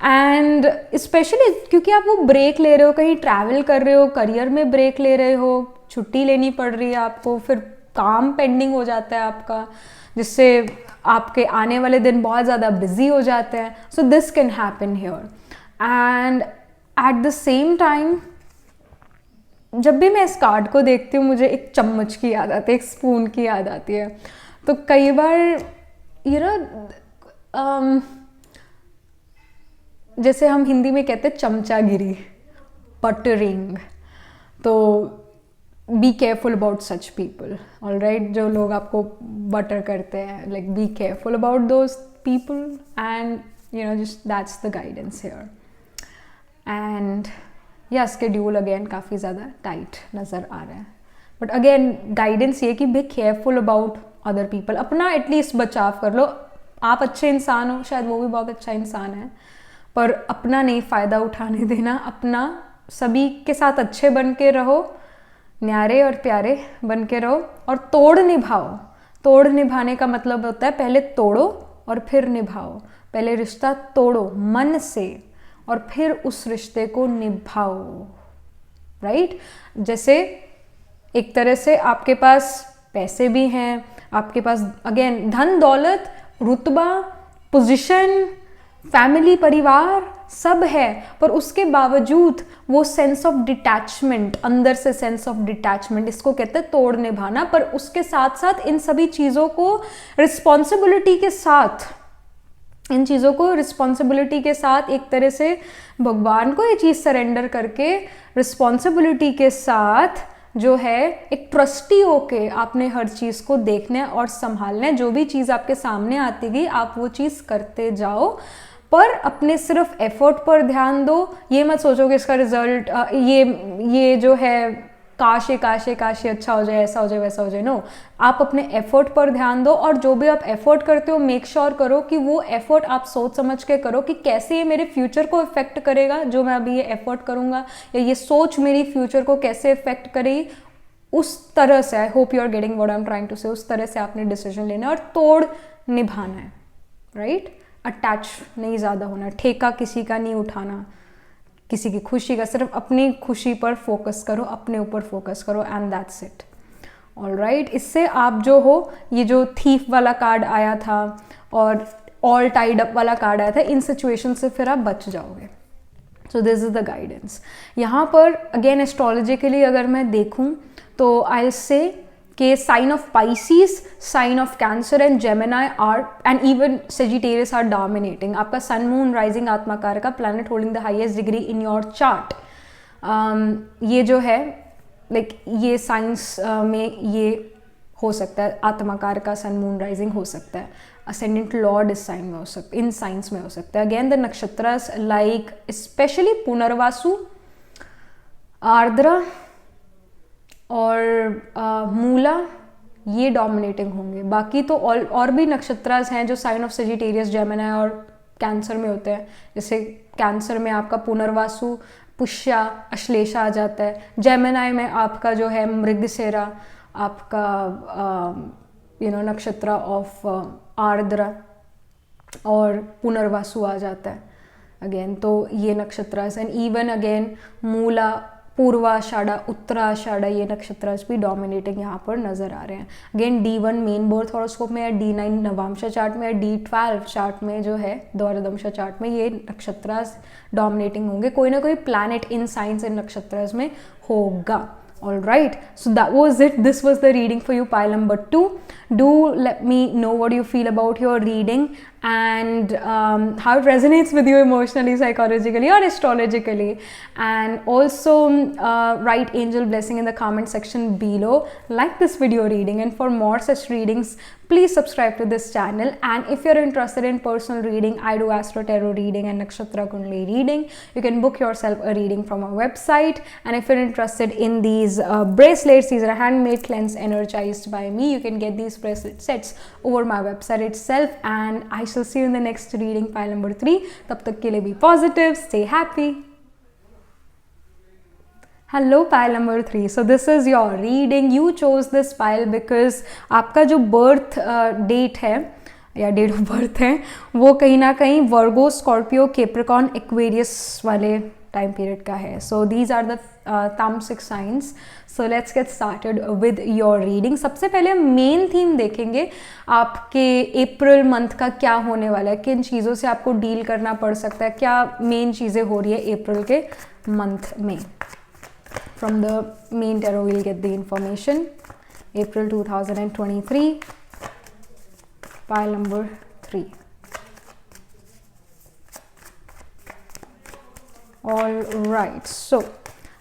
एंड स्पेशली क्योंकि आप वो ब्रेक ले रहे हो, कहीं ट्रैवल कर रहे हो, करियर में ब्रेक ले रहे हो, छुट्टी लेनी पड़ रही है आपको, फिर काम पेंडिंग हो जाता है आपका, जिससे आपके आने वाले दिन बहुत ज़्यादा बिजी हो जाते हैं. So this can happen here. And eight the same time जब भी मैं इस कार्ड को देखती हूँ, मुझे एक चम्मच की याद आती है, एक स्पून की याद आती है. तो कई बार जैसे हम हिंदी में कहते हैं चमचागिरी, बटरिंग. तो B careful about such people, all right. जो लोग आपको बटर करते हैं, like B careful about those people. And just that's the guidance here. And या स्केड्यूल अगेन काफ़ी ज़्यादा टाइट नज़र आ रहा है. बट अगेन गाइडेंस ये कि B careful about other people. अपना एटलीस्ट बचाव कर लो. आप अच्छे इंसान हो, शायद वो भी बहुत अच्छा इंसान है, पर अपना नहीं फ़ायदा उठाने देना. अपना सभी के साथ अच्छे बन के रहो, न्यारे और प्यारे बन के रहो, और तोड़ निभाओ. तोड़ निभाने का मतलब होता है पहले तोड़ो और फिर निभाओ. पहले रिश्ता तोड़ो मन से और फिर उस रिश्ते को निभाओ. राइट? जैसे एक तरह से आपके पास पैसे भी हैं, आपके पास अगेन धन दौलत, रुतबा, पोजीशन, फैमिली, परिवार सब है, पर उसके बावजूद वो सेंस ऑफ डिटैचमेंट, अंदर से सेंस ऑफ डिटैचमेंट, इसको कहते हैं तोड़ निभाना. पर उसके साथ साथ इन सभी चीज़ों को रिस्पॉन्सिबिलिटी के साथ, इन चीज़ों को रिस्पॉन्सिबिलिटी के साथ एक तरह से भगवान को ये चीज़ सरेंडर करके रिस्पॉन्सिबिलिटी के साथ जो है एक ट्रस्टी होके आपने हर चीज़ को देखना है और संभालना है. जो भी चीज़ आपके सामने आती गई आप वो चीज़ करते जाओ, पर अपने सिर्फ एफर्ट पर ध्यान दो. ये मत सोचो कि इसका रिजल्ट ये जो है काश ये अच्छा हो जाए, ऐसा हो जाए, वैसा हो जाए. नो, आप अपने एफर्ट पर ध्यान दो, और जो भी आप एफर्ट करते हो मेक श्योर करो कि वो एफर्ट आप सोच समझ के करो कि कैसे ये मेरे फ्यूचर को इफेक्ट करेगा. जो मैं अभी ये एफर्ट करूँगा या ये सोच मेरी फ्यूचर को कैसे इफेक्ट करेगी, उस तरह से, I hope you are getting what I am trying to say, उस तरह से आपने डिसीजन लेना है और तोड़ निभाना है. राइट? अटैच नहीं ज़्यादा होना, ठेका किसी का नहीं उठाना, किसी की खुशी का, सिर्फ अपनी खुशी पर फोकस करो, अपने ऊपर फोकस करो, एंड दैट्स इट. ऑलराइट? इससे आप जो हो, ये जो थीफ वाला कार्ड आया था और ऑल टाइड अप वाला कार्ड आया था, इन सिचुएशन से फिर आप बच जाओगे. So this is the guidance. यहाँ पर अगेन एस्ट्रोलॉजिकली अगर मैं देखूँ तो आई से कि sign of Pisces, sign of Cancer and Gemini are and even Sagittarius are dominating. आपका सन मून राइजिंग आत्माकार का planet holding the highest degree in your chart, ये जो है लाइक ये साइंस में ये हो सकता है. आत्माकार का सन मून राइजिंग हो सकता है, असेंडेंट लॉर्ड इस साइन में हो सकता है, इन साइंस में हो सकता है. Again the nakshatras like specially Punarvasu, Ardra और मूला, ये डोमिनेटिंग होंगे. बाकी तो और भी नक्षत्रास हैं जो साइन ऑफ सेजिटेरियस, जेमिनी और कैंसर में होते हैं. जैसे कैंसर में आपका पुनर्वासु, पुष्या, अश्लेषा आ जाता है. जेमिनी में आपका जो है मृगशिरा, आपका नक्षत्र ऑफ आर्द्रा और पुनर्वासु आ जाता है अगेन. तो ये नक्षत्रास एंड इवन अगेन मूला, पूर्वाषाढ़ा, उत्तराषाढ़ा, ये नक्षत्रास भी डोमिनेटिंग यहाँ पर नजर आ रहे हैं. Again D1 main birth horoscope में, या D9 नवांशा चार्ट में, या D12 चार्ट में जो है द्वादशा चार्ट में, ये नक्षत्रास डोमिनेटिंग होंगे. कोई ना कोई प्लैनेट इन साइंस इन नक्षत्रास में होगा. All right, so that was it. This was the reading for you, pile number 2. Do let me know what you feel about your reading and how it resonates with you emotionally, psychologically or astrologically. And also write angel blessing in the comment section below. Like this video reading, and for more such readings please subscribe to this channel. And if you're interested in personal reading, I do astro tarot reading and nakshatra kundali reading. You can book yourself a reading from our website. And if you're interested in these bracelets, these are handmade, cleansed, energized by me. You can get these bracelet sets over my website itself. And I shall see you in the next reading, pile number 3. Tab tak ke liye be positive, stay happy. Hello pile number 3. So this is your reading. You chose this pile because आपका जो birth date है या date of birth है वो कहीं ना कहीं वर्गो, Scorpio, Capricorn, Aquarius वाले टाइम पीरियड का है. So these are the tamasic science. So let's get started with your reading. सबसे पहले हम मेन थीम देखेंगे आपके अप्रैल मंथ का क्या होने वाला है, किन चीज़ों से आपको डील करना पड़ सकता है, क्या मेन चीज़ें हो रही है अप्रैल के मंथ में. From the main tarot we'll get the information. April 2023, pile number 3. All right, so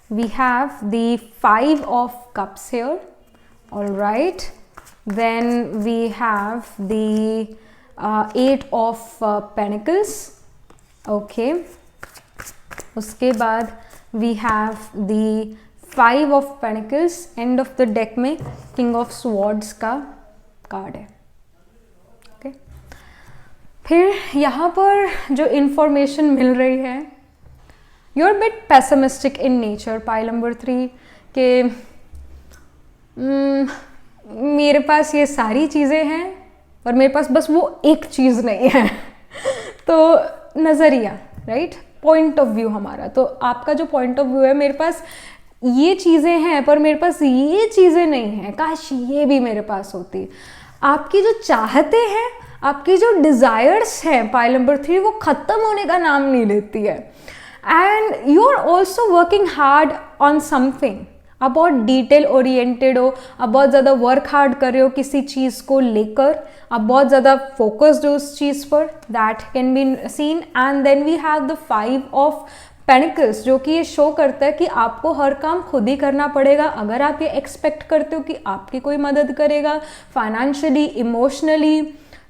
we have the 5 of cups here. All right, then we have the 8 of pentacles. Okay, उसके बाद we have the 5 of pentacles, and of the deck में king of swords का card है। Okay, फिर यहाँ पर जो information मिल रही है, you are bit pessimistic in nature, pile number 3, के मेरे पास ये सारी चीज़ें हैं और मेरे पास बस वो एक चीज़ नहीं है। तो नज़रिया, राइट, पॉइंट ऑफ व्यू हमारा, तो आपका जो पॉइंट ऑफ व्यू है, मेरे पास ये चीज़ें हैं पर मेरे पास ये चीज़ें नहीं हैं, काश ये भी मेरे पास होती। आपकी जो चाहते हैं, आपकी जो डिज़ायर्स हैं, पाइल नंबर 3, वो ख़त्म होने का नाम नहीं लेती है। And you are also working hard on something, आप बहुत डिटेल ओरिएंटेड हो, आप बहुत ज़्यादा वर्क हार्ड कर रहे हो किसी चीज़ को लेकर, आप बहुत ज़्यादा फोकस्ड हो उस चीज़ पर, that can be seen. And then we have the 5 of pentacles, जो कि ये शो करता है कि आपको हर काम खुद ही करना पड़ेगा। अगर आप ये एक्सपेक्ट करते हो कि आपकी कोई मदद करेगा, फाइनेंशियली, इमोशनली,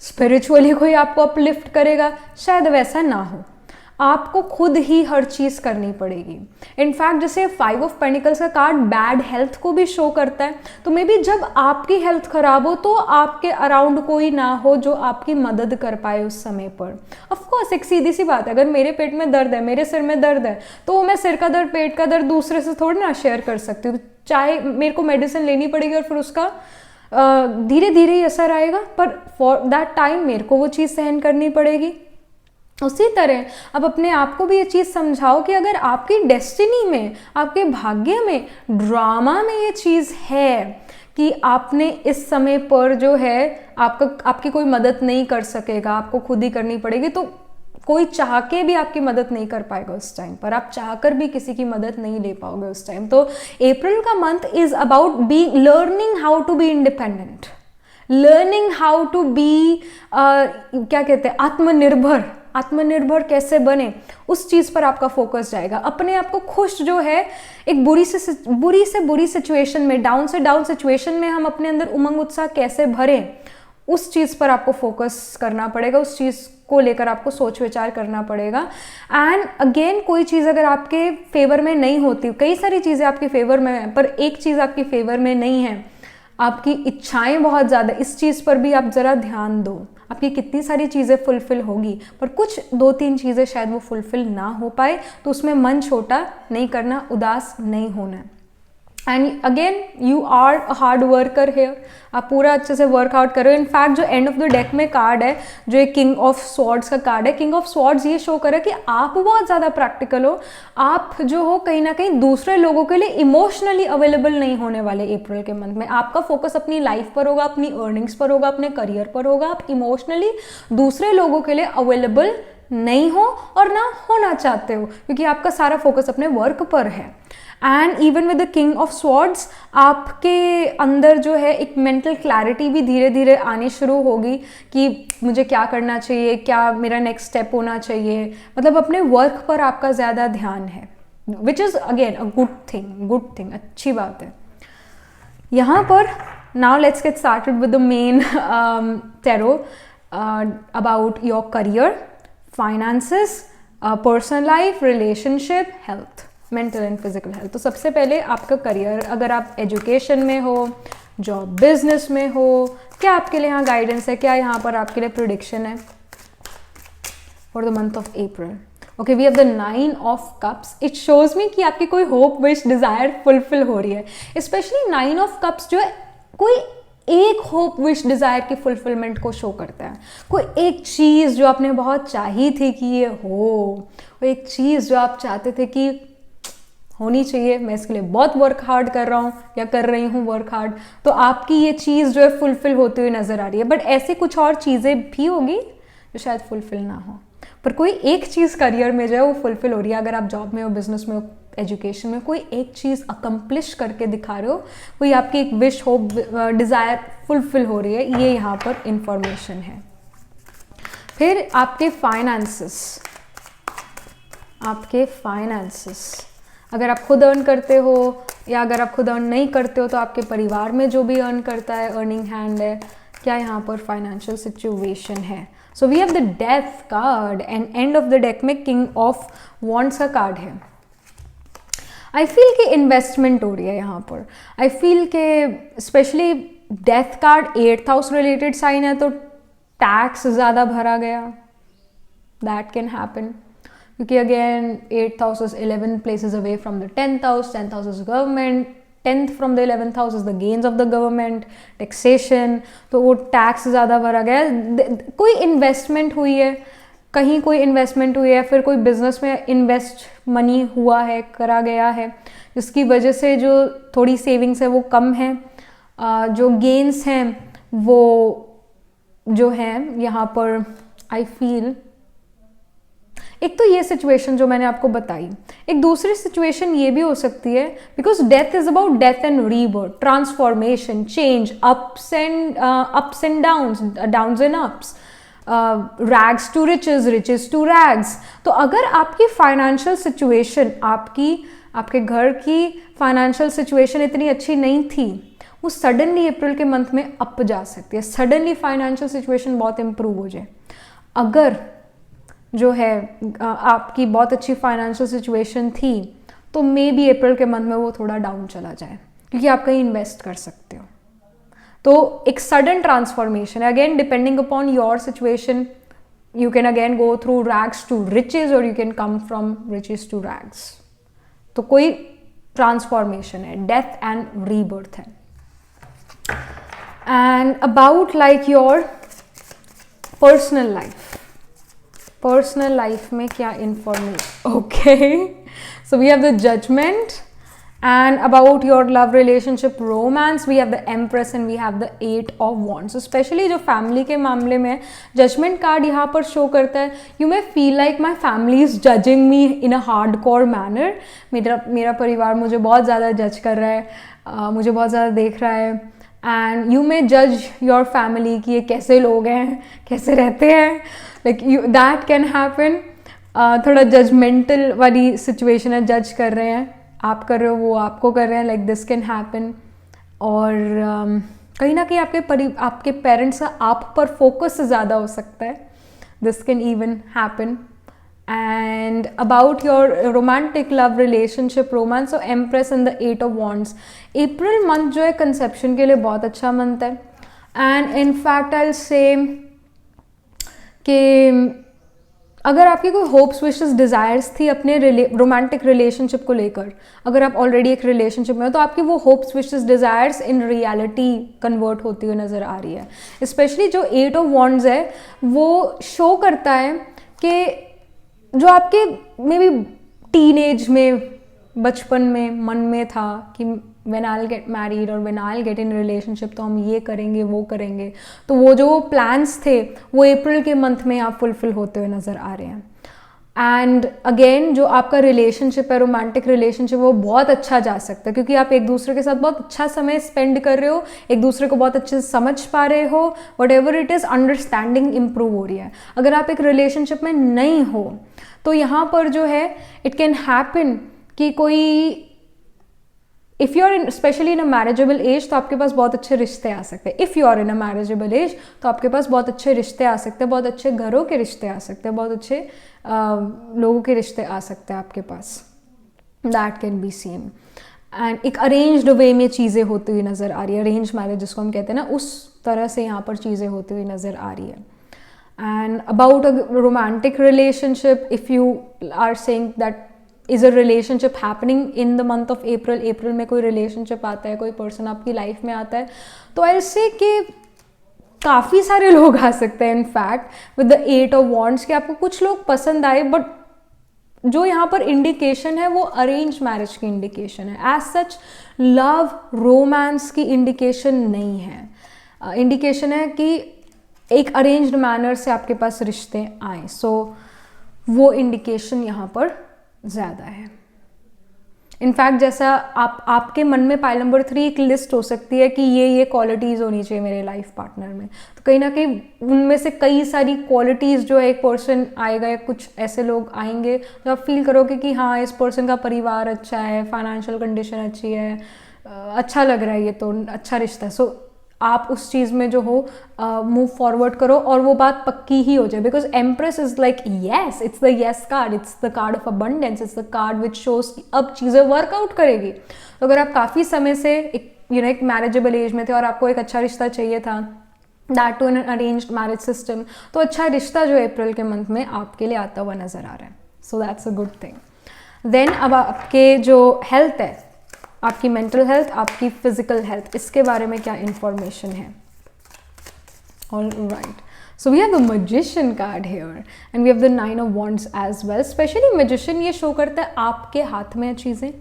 स्पिरिचुअली कोई आपको अपलिफ्ट करेगा, शायद वैसा ना हो, आपको खुद ही हर चीज़ करनी पड़ेगी। इनफैक्ट जैसे 5 ऑफ पेनिकल्स का कार्ड बैड हेल्थ को भी शो करता है, तो मे बी जब आपकी हेल्थ खराब हो तो आपके अराउंड कोई ना हो जो आपकी मदद कर पाए उस समय पर। ऑफ कोर्स एक सीधी सी बात है, अगर मेरे पेट में दर्द है, मेरे सिर में दर्द है, तो मैं सिर का दर्द, पेट का दर्द दूसरे से थोड़ी ना शेयर कर सकती हूँ। चाहे मेरे को मेडिसिन लेनी पड़ेगी और फिर उसका धीरे धीरे ही असर आएगा, पर फॉर दैट टाइम मेरे को वो चीज़ सहन करनी पड़ेगी। उसी तरह अब अपने आप को भी ये चीज़ समझाओ कि अगर आपकी डेस्टिनी में, आपके भाग्य में, ड्रामा में ये चीज़ है कि आपने इस समय पर जो है आपकी कोई मदद नहीं कर सकेगा, आपको खुद ही करनी पड़ेगी, तो कोई चाह के भी आपकी मदद नहीं कर पाएगा उस टाइम पर, आप चाहकर भी किसी की मदद नहीं ले पाओगे उस टाइम। तो अप्रैल का month is about learning how to be independent, learning how to be क्या कहते हैं, आत्मनिर्भर कैसे बने, उस चीज़ पर आपका फोकस जाएगा। अपने आप को खुश जो है, एक बुरी से बुरी सिचुएशन में, डाउन से डाउन सिचुएशन में हम अपने अंदर उमंग उत्साह कैसे भरें, उस चीज़ पर आपको फोकस करना पड़ेगा, उस चीज़ को लेकर आपको सोच विचार करना पड़ेगा। एंड अगेन कोई चीज़ अगर आपके फेवर में नहीं होती, कई सारी चीज़ें आपके फेवर में हैं पर एक चीज़ आपके फेवर में नहीं है, आपकी इच्छाएं बहुत ज़्यादा, इस चीज़ पर भी आप ज़रा ध्यान दो। आपकी कितनी सारी चीज़ें फुलफिल होगी पर कुछ 2-3 चीज़ें शायद वो फुलफिल ना हो पाए, तो उसमें मन छोटा नहीं करना, उदास नहीं होना। And again you are a hard worker here, आप पूरा अच्छे से वर्कआउट करो। इनफैक्ट जो एंड ऑफ द डेक में कार्ड है, जो एक किंग ऑफ स्वॉर्ड्स का कार्ड है, किंग ऑफ स्वॉर्ड्स ये शो करे कि आप बहुत ज़्यादा प्रैक्टिकल हो, आप जो हो कहीं ना कहीं दूसरे लोगों के लिए इमोशनली अवेलेबल नहीं होने वाले अप्रैल के मंथ में। आपका फोकस अपनी लाइफ पर होगा, अपनी अर्निंग्स पर होगा, अपने करियर पर होगा, आप इमोशनली दूसरे लोगों के लिए अवेलेबल नहीं हो और ना होना चाहते हो, क्योंकि आपका सारा फोकस अपने वर्क पर है। And even with the king of swords आपके अंदर जो है एक मेंटल क्लैरिटी भी धीरे धीरे आनी शुरू होगी कि मुझे क्या करना चाहिए, क्या मेरा नेक्स्ट स्टेप होना चाहिए, मतलब अपने वर्क पर आपका ज़्यादा ध्यान है, which is again a good thing, अच्छी बात है। यहाँ पर now let's get started with the main tarot about your career, finances, personal life, relationship, health, mental and physical health. तो सबसे पहले आपका करियर, अगर आप एजुकेशन में हो, जॉब, बिजनेस में हो, क्या आपके लिए यहाँ गाइडेंस है, क्या यहाँ पर आपके लिए प्रिडिक्शन है for the month of April? Okay, we have the 9 of cups. It shows me कि आपकी कोई होप, विश, डिजायर फुलफिल हो रही है। स्पेशली 9 ऑफ कप्स जो है कोई एक होप, विश, डिजायर की फुलफिलमेंट को शो करता है। कोई एक चीज़ जो आपने बहुत चाही थी कि ये हो, वो एक चीज़ जो आप चाहते थे कि होनी चाहिए, मैं इसके लिए बहुत वर्क हार्ड कर रहा हूँ या कर रही हूँ वर्क हार्ड, तो आपकी ये चीज़ जो है फुलफिल होती हुई नज़र आ रही है। बट ऐसी कुछ और चीज़ें भी होगी जो शायद फुलफिल ना हो, पर कोई एक चीज़ करियर में जो है वो फुलफिल हो रही है। अगर आप जॉब में हो, बिजनेस में हो, एजुकेशन में, कोई एक चीज़ अकम्प्लिश करके दिखा रहे हो, कोई आपकी एक विश, होप, डिज़ायर फुलफिल हो रही है, ये यहाँ पर इंफॉर्मेशन है। फिर आपके फाइनेंसेस, अगर आप खुद अर्न करते हो या अगर आप खुद अर्न नहीं करते हो तो आपके परिवार में जो भी अर्न करता है, अर्निंग हैंड है, क्या यहाँ पर फाइनेंशियल सिचुएशन है? So we have the death card and end of the deck में किंग ऑफ वॉन्ड्स का कार्ड है। आई फील कि इन्वेस्टमेंट हो रही है यहाँ पर। आई फील कि specially death card 8th house related sign है, तो टैक्स ज़्यादा भरा गया, दैट कैन हैपन, क्योंकि again 8th house is 11 places away from the 10th house, 10th house is government, 10th from the 11th house is the gains of the government, taxation, तो वो tax ज़्यादा भरा गया। कोई इन्वेस्टमेंट हुई है, कहीं कोई इन्वेस्टमेंट हुई है, फिर कोई बिजनेस में इन्वेस्ट मनी हुआ है, करा गया है, जिसकी वजह से जो थोड़ी सेविंग्स है वो कम है, जो गेन्स हैं वो जो हैं यहाँ पर आई फील। एक तो ये सिचुएशन जो मैंने आपको बताई, एक दूसरी सिचुएशन ये भी हो सकती है, because death is about death and rebirth, transformation, change, ups and downs and ups, rags to riches, riches to rags. तो अगर आपकी फाइनेंशियल सिचुएशन, आपके घर की फाइनेंशियल सिचुएशन इतनी अच्छी नहीं थी, वो सडनली अप्रैल के मंथ में अप जा सकती है, सडनली फाइनेंशियल सिचुएशन बहुत इंप्रूव हो जाए। अगर जो है आपकी बहुत अच्छी फाइनेंशियल सिचुएशन थी, तो मे बी अप्रैल के मंथ में वो थोड़ा डाउन चला जाए, क्योंकि आप कहीं इन्वेस्ट कर सकते हो। तो एक सडन ट्रांसफॉर्मेशन है, again depending upon your situation, you can again go through rags to riches और you can come from riches to rags. तो कोई ट्रांसफॉर्मेशन है, डेथ एंड रीबर्थ है। And about like your personal life में क्या information? Okay, so we have the judgement, and about your love relationship romance we have the empress and we have the 8 of wands. So specially जो family के मामले में judgement card यहाँ पर show करता है, you may feel like my family is judging me in a hard core manner. मेरा परिवार मुझे बहुत ज़्यादा जज कर रहा है, मुझे बहुत ज़्यादा देख रहा है, एंड यू मे जज योर फैमिली कि ये कैसे लोग हैं, कैसे रहते हैं, like you that can happen. थोड़ा जजमेंटल वाली सिचुएशन है, जज कर रहे हैं, आप कर रहे हो, वो आपको कर रहे हैं, लाइक दिस कैन हैपन। और कहीं ना कहीं आपके पेरेंट्स का आप पर फोकस ज़्यादा हो सकता है, this can even happen. And about your romantic love relationship romance, so empress and the 8 of wands. April month जो है कंसेप्शन के लिए बहुत अच्छा मंथ है, and in fact I will say कि अगर आपकी कोई होप्स विशेस डिज़ायर्स थी अपने रोमांटिक रिलेशनशिप को लेकर, अगर आप ऑलरेडी एक रिलेशनशिप में हो, तो आपकी वो hopes wishes desires in reality convert होती हुई नज़र आ रही है। स्पेशली जो 8 ऑफ वॉन्ड्स है वो शो करता है कि जो आपके मे बी टीनेज में, बचपन में मन में था कि when I will get married और when I will get in relationship, तो हम ये करेंगे वो करेंगे, तो वो जो प्लान्स थे वो अप्रैल के मंथ में आप फुलफिल होते हुए नज़र आ रहे हैं। एंड अगेन जो आपका रिलेशनशिप है, रोमांटिक रिलेशनशिप, वो बहुत अच्छा जा सकता है, क्योंकि आप एक दूसरे के साथ बहुत अच्छा समय स्पेंड कर रहे हो, एक दूसरे को बहुत अच्छे से समझ पा रहे हो, what ever it is, understanding improve हो रही है। अगर आप एक रिलेशनशिप में नहीं हो, तो यहाँ पर जो है इट कैन हैपन कि कोई, if you are in specially in a marriageable age, तो आपके पास बहुत अच्छे रिश्ते आ सकते हैं। If you are in a marriageable age, तो आपके पास बहुत अच्छे रिश्ते आ सकते हैं, बहुत अच्छे घरों के रिश्ते आ सकते हैं, बहुत अच्छे लोगों के रिश्ते आ सकते हैं आपके पास, that can be seen. And एक अरेंज्ड वे में चीज़ें होती हुई नज़र आ रही है, अरेंज मैरिज जिसको हम कहते हैं ना, उस तरह से यहाँ पर चीज़ें होती हुई नज़र आ रही है। And about a romantic relationship, if you are saying that is a relationship happening in the month of April में कोई रिलेशनशिप आता है, कोई पर्सन आपकी लाइफ में आता है, तो ऐसे कि काफ़ी सारे लोग आ सकते हैं in fact with the 8 of wands, कि आपको कुछ लोग पसंद आए, बट जो यहाँ पर इंडिकेशन है वो अरेंज मैरिज की इंडिकेशन है। एज सच लव रोमांस की इंडिकेशन नहीं है, इंडिकेशन है कि एक अरेंज्ड मैनर से आपके पास रिश्ते आए, सो वो इंडिकेशन यहाँ पर ज़्यादा है। इनफैक्ट जैसा आपके मन में पाइल नंबर 3 एक लिस्ट हो सकती है कि ये क्वालिटीज़ होनी चाहिए मेरे लाइफ पार्टनर में, तो कहीं ना कहीं उनमें से कई सारी क्वालिटीज़ जो है एक पर्सन आएगा, या कुछ ऐसे लोग आएंगे जो आप फील करोगे कि हाँ इस पर्सन का परिवार अच्छा है, फाइनेंशियल कंडीशन अच्छी है, अच्छा लग रहा है, ये तो अच्छा रिश्ता है। सो आप उस चीज़ में जो हो मूव फॉरवर्ड करो और वो बात पक्की ही हो जाए, because empress is like yes, it's the yes card, it's the card of abundance, it's the card which shows अब चीज़ें वर्कआउट करेगी। तो अगर आप काफ़ी समय से एक मैरिजेबल एज में थे और आपको एक अच्छा रिश्ता चाहिए था, that to an arranged marriage system, तो अच्छा रिश्ता जो अप्रैल के मंथ में आपके लिए आता हुआ नजर आ रहा है। So that's a good thing. Then अब आपके जो हेल्थ है, आपकी मेंटल हेल्थ, आपकी फिजिकल हेल्थ, इसके बारे में क्या इंफॉर्मेशन है? All right, so we have the magician card here and we have the 9 of wands as well. Specially magician ये शो करता है आपके हाथ में चीज़ें,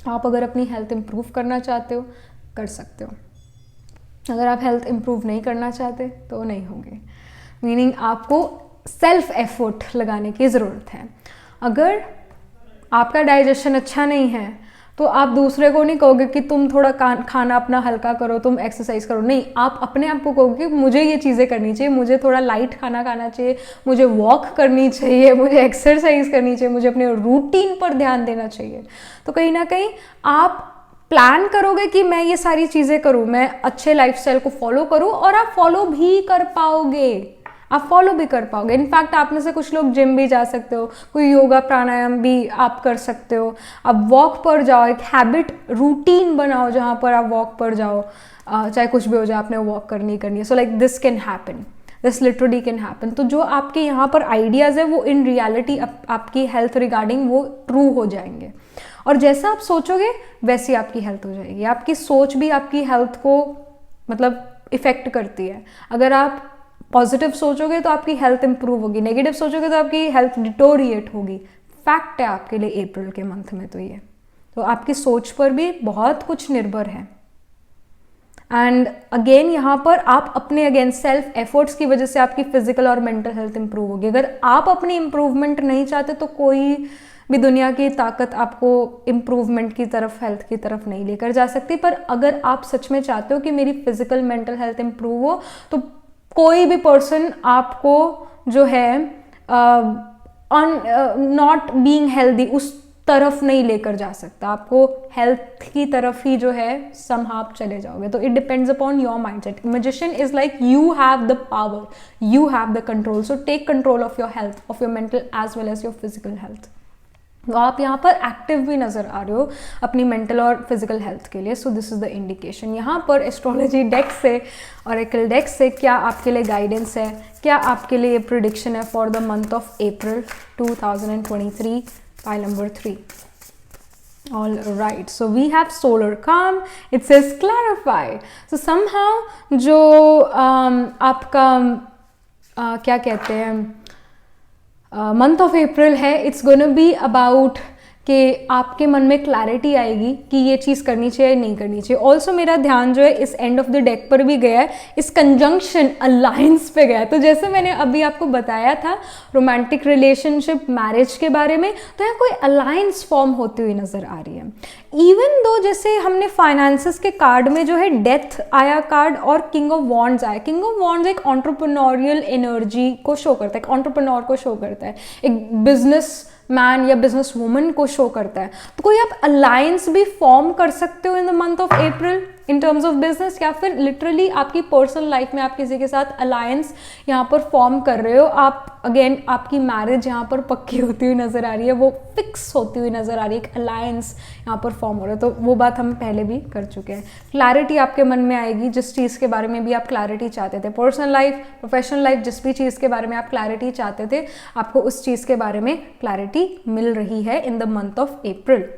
आप अगर अपनी हेल्थ इंप्रूव करना चाहते हो कर सकते हो, अगर आप हेल्थ इंप्रूव नहीं करना चाहते तो नहीं होंगे। मीनिंग आपको सेल्फ एफर्ट लगाने की ज़रूरत है। अगर आपका डाइजेशन अच्छा नहीं है तो आप दूसरे को नहीं कहोगे कि तुम थोड़ा खाना अपना हल्का करो, तुम एक्सरसाइज करो, नहीं, आप अपने आप को कहोगे कि मुझे ये चीज़ें करनी चाहिए, मुझे थोड़ा लाइट खाना खाना चाहिए, मुझे वॉक करनी चाहिए, मुझे एक्सरसाइज करनी चाहिए, मुझे अपने रूटीन पर ध्यान देना चाहिए। तो कहीं ना कहीं आप प्लान करोगे कि मैं ये सारी चीज़ें करूँ, मैं अच्छे लाइफस्टाइल को फॉलो करूँ, और आप फॉलो भी कर पाओगे, आप फॉलो भी कर पाओगे। इनफैक्ट आप में से कुछ लोग जिम भी जा सकते हो, कोई योगा प्राणायाम भी आप कर सकते हो, आप वॉक पर जाओ, एक हैबिट रूटीन बनाओ जहाँ पर आप वॉक पर जाओ, चाहे कुछ भी हो जाए, आपने वॉक करनी है। सो like this can happen, this literally can happen. तो जो आपके यहाँ पर आइडियाज़ है वो इन रियलिटी आपकी हेल्थ रिगार्डिंग वो ट्रू हो जाएंगे, और जैसा आप सोचोगे वैसी आपकी हेल्थ हो जाएगी। आपकी सोच भी आपकी हेल्थ को मतलब इफेक्ट करती है। अगर आप पॉजिटिव सोचोगे तो आपकी हेल्थ इंप्रूव होगी, नेगेटिव सोचोगे तो आपकी हेल्थ डिटोरिएट होगी। फैक्ट है आपके लिए अप्रैल के मंथ में। तो आपकी सोच पर भी बहुत कुछ निर्भर है। एंड अगेन यहाँ पर आप अपने अगेन सेल्फ एफर्ट्स की वजह से आपकी फिजिकल और मेंटल हेल्थ इंप्रूव होगी। अगर आप अपनी इंप्रूवमेंट नहीं चाहते तो कोई भी दुनिया की ताकत आपको इम्प्रूवमेंट की तरफ, हेल्थ की तरफ नहीं लेकर जा सकती। पर अगर आप सच में चाहते हो कि मेरी फिजिकल मेंटल हेल्थ इंप्रूव हो, तो कोई भी पर्सन आपको जो है नॉट बीइंग हेल्दी उस तरफ नहीं लेकर जा सकता। आपको हेल्थ की तरफ ही जो है समहाउ आप चले जाओगे। तो it depends upon your mindset. Magician is like you have the power, you have the control. So take control of your health, of your mental as well as your physical health. तो आप यहाँ पर active भी नज़र आ रहे हो अपनी मेंटल और फिजिकल हेल्थ के लिए। So this is the indication. यहाँ पर एस्ट्रोलॉजी डेक से, ऑरेकल डेक से क्या आपके लिए गाइडेंस है, क्या आपके लिए प्रिडिक्शन है for the month of April 2023, pile number 3। All right, so we have solar calm. It says clarify. So somehow जो आपका क्या कहते हैं मंथ ऑफ अप्रैल है, इट्स गोना बी अबाउट कि आपके मन में क्लैरिटी आएगी कि ये चीज़ करनी चाहिए नहीं करनी चाहिए। ऑल्सो मेरा ध्यान जो है इस एंड ऑफ द डेक पर भी गया है, इस कंजंक्शन अलायंस पे गया है। तो जैसे मैंने अभी आपको बताया था रोमांटिक रिलेशनशिप, मैरिज के बारे में, तो यहाँ कोई अलायंस फॉर्म होती हुई नज़र आ रही है। इवन दो जैसे हमने फाइनेंसेस के कार्ड में जो है डेथ आया कार्ड और किंग ऑफ वॉन्ड्स आया। किंग ऑफ वॉन्ड्स एक एंटरप्रेन्योरियल एनर्जी को शो करता है, एक एंटरप्रेन्योर को शो करता है, एक बिजनेस मैन या बिजनेस वुमन को शो करता है। तो कोई आप अलायंस भी फॉर्म कर सकते हो in the month of April in terms of business, या फिर लिटरली आपकी पर्सनल लाइफ में आप किसी के साथ अलायंस यहाँ पर फॉर्म कर रहे हो। आप अगेन आपकी मैरिज यहाँ पर पक्की होती हुई नजर आ रही है, वो फिक्स होती हुई नजर आ रही है, एक अलायंस यहाँ पर फॉर्म हो रहा है। तो वो बात हम पहले भी कर चुके हैं। क्लैरिटी आपके मन में आएगी जिस चीज़ के बारे में भी आप क्लैरिटी चाहते थे, पर्सनल लाइफ, प्रोफेशनल लाइफ, जिस भी चीज़ के बारे में आप क्लैरिटी चाहते थे, आपको उस चीज़ के बारे में क्लैरिटी मिल रही है इन द मंथ ऑफ अप्रैल।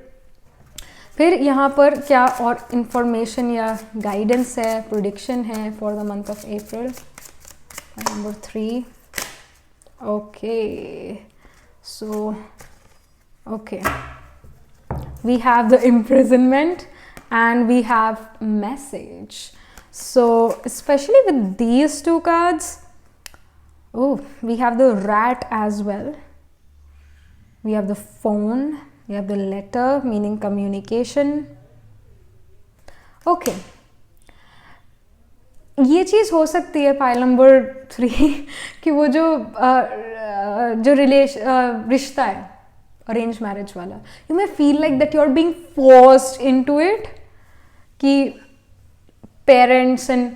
फिर यहाँ पर क्या और इंफॉर्मेशन या गाइडेंस है, प्रोडिक्शन है for the month of April, number 3। Okay, so okay, we have the imprisonment and we have message. So especially with these two cards, oh, we have the rat as well, we have the phone, we have the letter meaning communication. Okay, ये चीज़ हो सकती है pile number 3 कि वो जो रिश्ता है arrange marriage वाला, you may feel like that you are being forced into it, कि पेरेंट्स एंड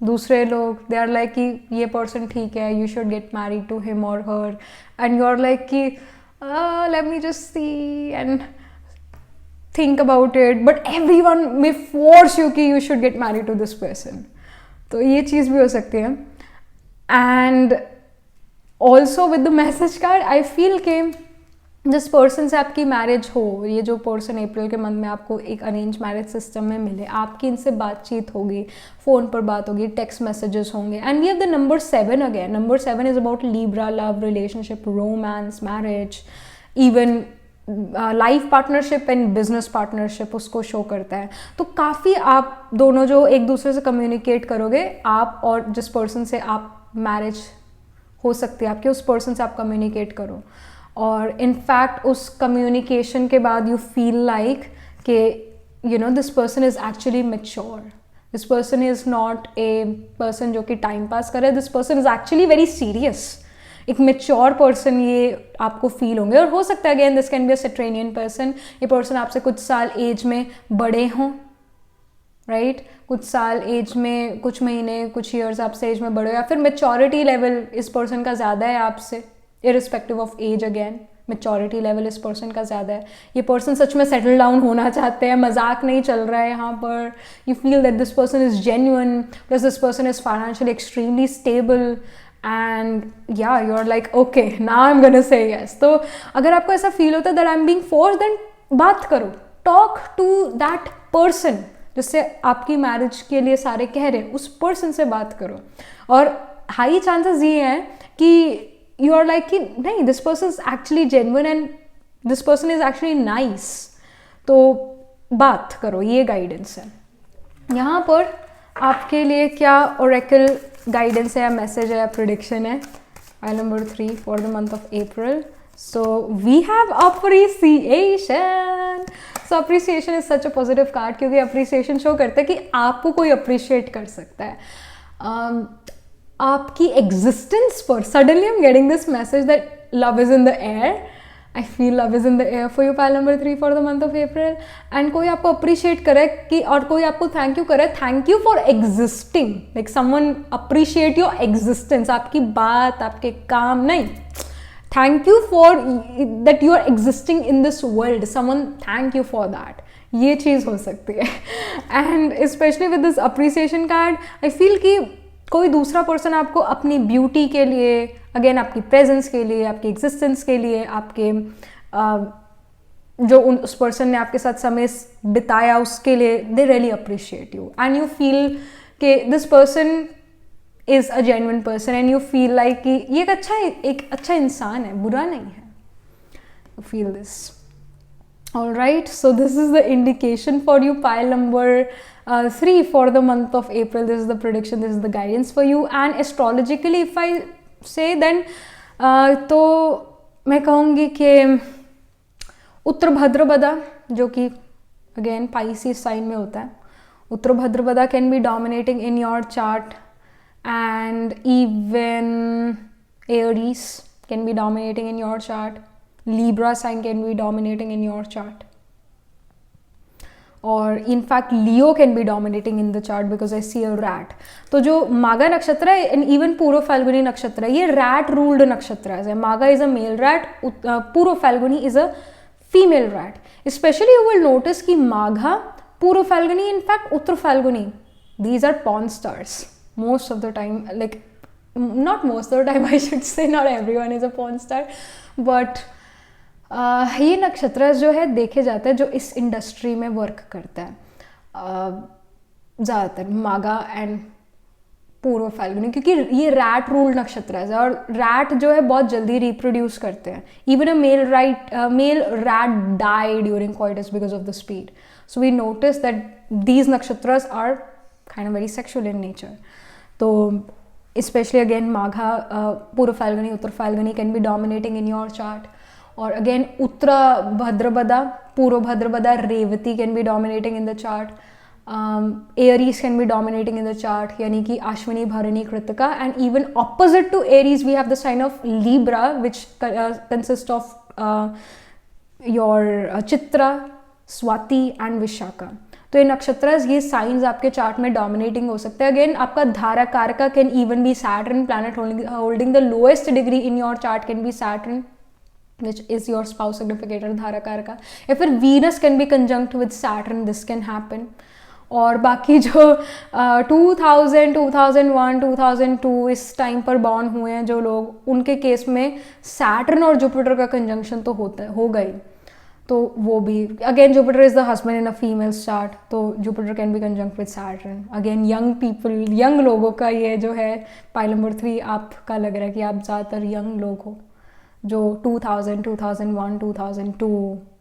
दूसरे लोग, दे आर लाइक कि ये पर्सन ठीक है, you should get married to him और her, and you are like कि let me just see and think about it, but everyone may force you कि you should get married to this person. तो ये चीज़ भी हो सकती है. And also with the message card, I feel कि जिस पर्सन से आपकी मैरिज हो, ये जो पर्सन अप्रैल के मंथ में आपको एक अरेंज मैरिज सिस्टम में मिले, आपकी इनसे बातचीत होगी, फ़ोन पर बात होगी, टेक्स्ट मैसेजेस होंगे. And we have the number 7 again. Number 7 is about Libra, love, relationship, romance, marriage, even life partnership and business partnership उसको शो करता है. तो काफ़ी आप दोनों जो एक दूसरे से कम्युनिकेट करोगे, आप और जिस पर्सन से आप मैरिज हो सकती है आपके, उस पर्सन से आप कम्युनिकेट करो. और इनफैक्ट उस कम्युनिकेशन के बाद यू फील लाइक कि you know this person is actually mature, this person is not a person जो कि टाइम पास करे, this person is actually very serious. एक मेच्योर पर्सन ये आपको फील होंगे. और हो सकता है again this can be a Saturnian person, ये पर्सन आपसे कुछ साल एज में बड़े हों, राइट, कुछ साल एज में, कुछ महीने, कुछ ईयर्स आपसे एज में बड़े हो, या फिर मेच्योरिटी लेवल इस पर्सन का ज़्यादा है आपसे, irrespective of age. Again maturity level इस पर्सन का ज़्यादा है. ये पर्सन सच में सेटल डाउन होना चाहते हैं, मजाक नहीं चल रहा है यहाँ पर. You feel that this person is genuine, plus this person is financially extremely stable. And या you are like okay now I am gonna say yes. तो अगर आपको ऐसा फील होता है that I am being forced, then बात करो, talk to that person जिससे आपकी मैरिज के लिए सारे कह रहे हैं, उस पर्सन से बात करो. और हाई चांसेस ये हैं कि यू आर लाइक कि नहीं, this person is actually genuine and this person is actually nice. तो बात करो, ये गाइडेंस है. यहाँ पर आपके लिए क्या ओरेकल गाइडेंस है या मैसेज है या प्रिडिक्शन है? File number 3 for the month of April. So we have appreciation. So appreciation is such a positive card, क्योंकि अप्रिसिएशन शो करता है कि आपको कोई अप्रिशिएट कर सकता है. आपकी एग्जिस्टेंस पर suddenly I am getting this message that love is in the air. I feel love is in the air for you, pile number 3 for the month of April. And कोई आपको appreciate करे कि, और कोई आपको thank you करे, thank you for existing, like someone appreciate your existence, आपकी बात, आपके काम नहीं, thank you for that you are existing in this world, someone thank you for that. ये चीज़ हो सकती है. And especially with this appreciation card, I feel कि कोई दूसरा पर्सन आपको अपनी ब्यूटी के लिए, अगेन आपकी प्रेजेंस के लिए, आपकी एग्जिस्टेंस के लिए, आपके जो उस पर्सन ने आपके साथ समय बिताया उसके लिए, they really appreciate you and you feel कि this person is a genuine person and you feel like कि ये एक अच्छा इंसान है, बुरा नहीं है. You feel this. Alright, so this is the indication for you, pile number 3 for the month of April. This is the prediction, this is the guidance for you. And astrologically if I say then तो मैं कहूँगी कि उत्तर भाद्रपदा, जो कि again Pisces sign में होता है, उत्तर Bhadrapada can be dominating in your chart, and even Aries can be dominating in your chart. Libra sign can be dominating in your chart, or in fact Leo can be dominating in the chart because I see a rat. तो जो मागा नक्षत्र है and even पूर्व फाल्गुनी नक्षत्र है, ये rat ruled नक्षत्र है. मागा is a male rat, पूर्व Falguni is a female rat. Especially you will notice कि माघा, Purva Falguni, in fact Uttar Falguni, these are pawn stars most of the time. Like not most of the time, I should say, not everyone is a pawn star, but ये नक्षत्र जो है देखे जाते हैं जो इस इंडस्ट्री में वर्क करता है, ज़्यादातर मागा एंड पूर्व फाल्गुनी, क्योंकि ये रैट रूल्ड नक्षत्र है और रैट जो है बहुत जल्दी रिप्रोड्यूस करते हैं. Even a male rat die during coitus because of the speed. So we notice that these nakshatras are kind of very sexual in nature. तो specially again Magha, Purva Phalguni, Uttara Phalguni can be dominating in your chart. और again Uttara Bhadrapada, Purva Bhadrapada, Revati can be dominating in the chart. Aries can be dominating in the chart, यानी कि अश्विनी, भरणी, Kritika. And even opposite to Aries we have the sign of Libra, which consists of your Chitra, Swati and Vishaka. तो ये नक्षत्रास, ये science आपके chart में dominating हो सकते हैं. अगेन आपका धारा कारका can even be Saturn, planet holding the lowest degree in your chart can be Saturn, which is your spouse significator dhara karaka. If your Venus can be conjunct with Saturn, this can happen. और बाकी जो 2000, 2001, 2002 इस time पर born हुए हैं जो लोग, उनके केस में सैटर्न और जुपिटर का कंजंक्शन तो हो गई. तो वो भी again Jupiter is the husband in a female's chart, तो Jupiter can be conjunct with Saturn. Again young people, young लोगों का ये जो है पाइल नंबर 3 आपका लग रहा है कि आप ज़्यादातर यंग लोग हो जो 2000, 2001, 2002,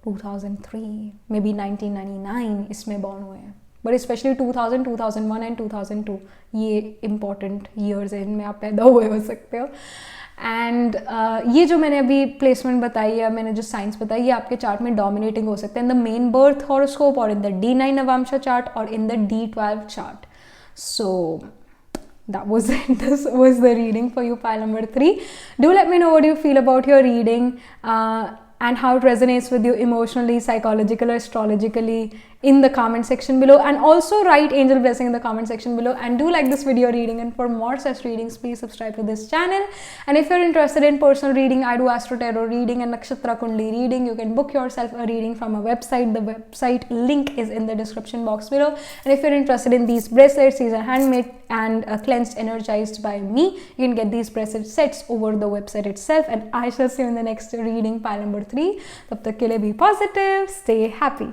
2003, मे बी 1999 इसमें बॉर्न हुए हैं. बट स्पेशली 2000, 2001 एंड 2002 ये इंपॉर्टेंट ईयर्स हैं, इनमें आप पैदा हुए हो सकते हो. एंड ये जो मैंने अभी प्लेसमेंट बताई है, मैंने जो साइंस बताई, ये आपके चार्ट में डोमिनेटिंग हो सकते हैं in the main birth horoscope और इन द D9 नवांशा चार्ट और in the D12 chart. So that was it. This was the reading for you, pile number 3. Do let me know what you feel about your reading and how it resonates with you emotionally, psychologically, astrologically in the comment section below, and also write angel blessing in the comment section below. And do like this video reading, and for more such readings please subscribe to this channel. And if you're interested in personal reading, I do astro tarot reading and nakshatra kundli reading. You can book yourself a reading from a website. The website link is in the description box below. And if you're interested in these bracelets, these are handmade and cleansed, energized by me. You can get these bracelet sets over the website itself. And I shall see you in the next reading, pile number 3. Tab tak ke liye be positive, stay happy.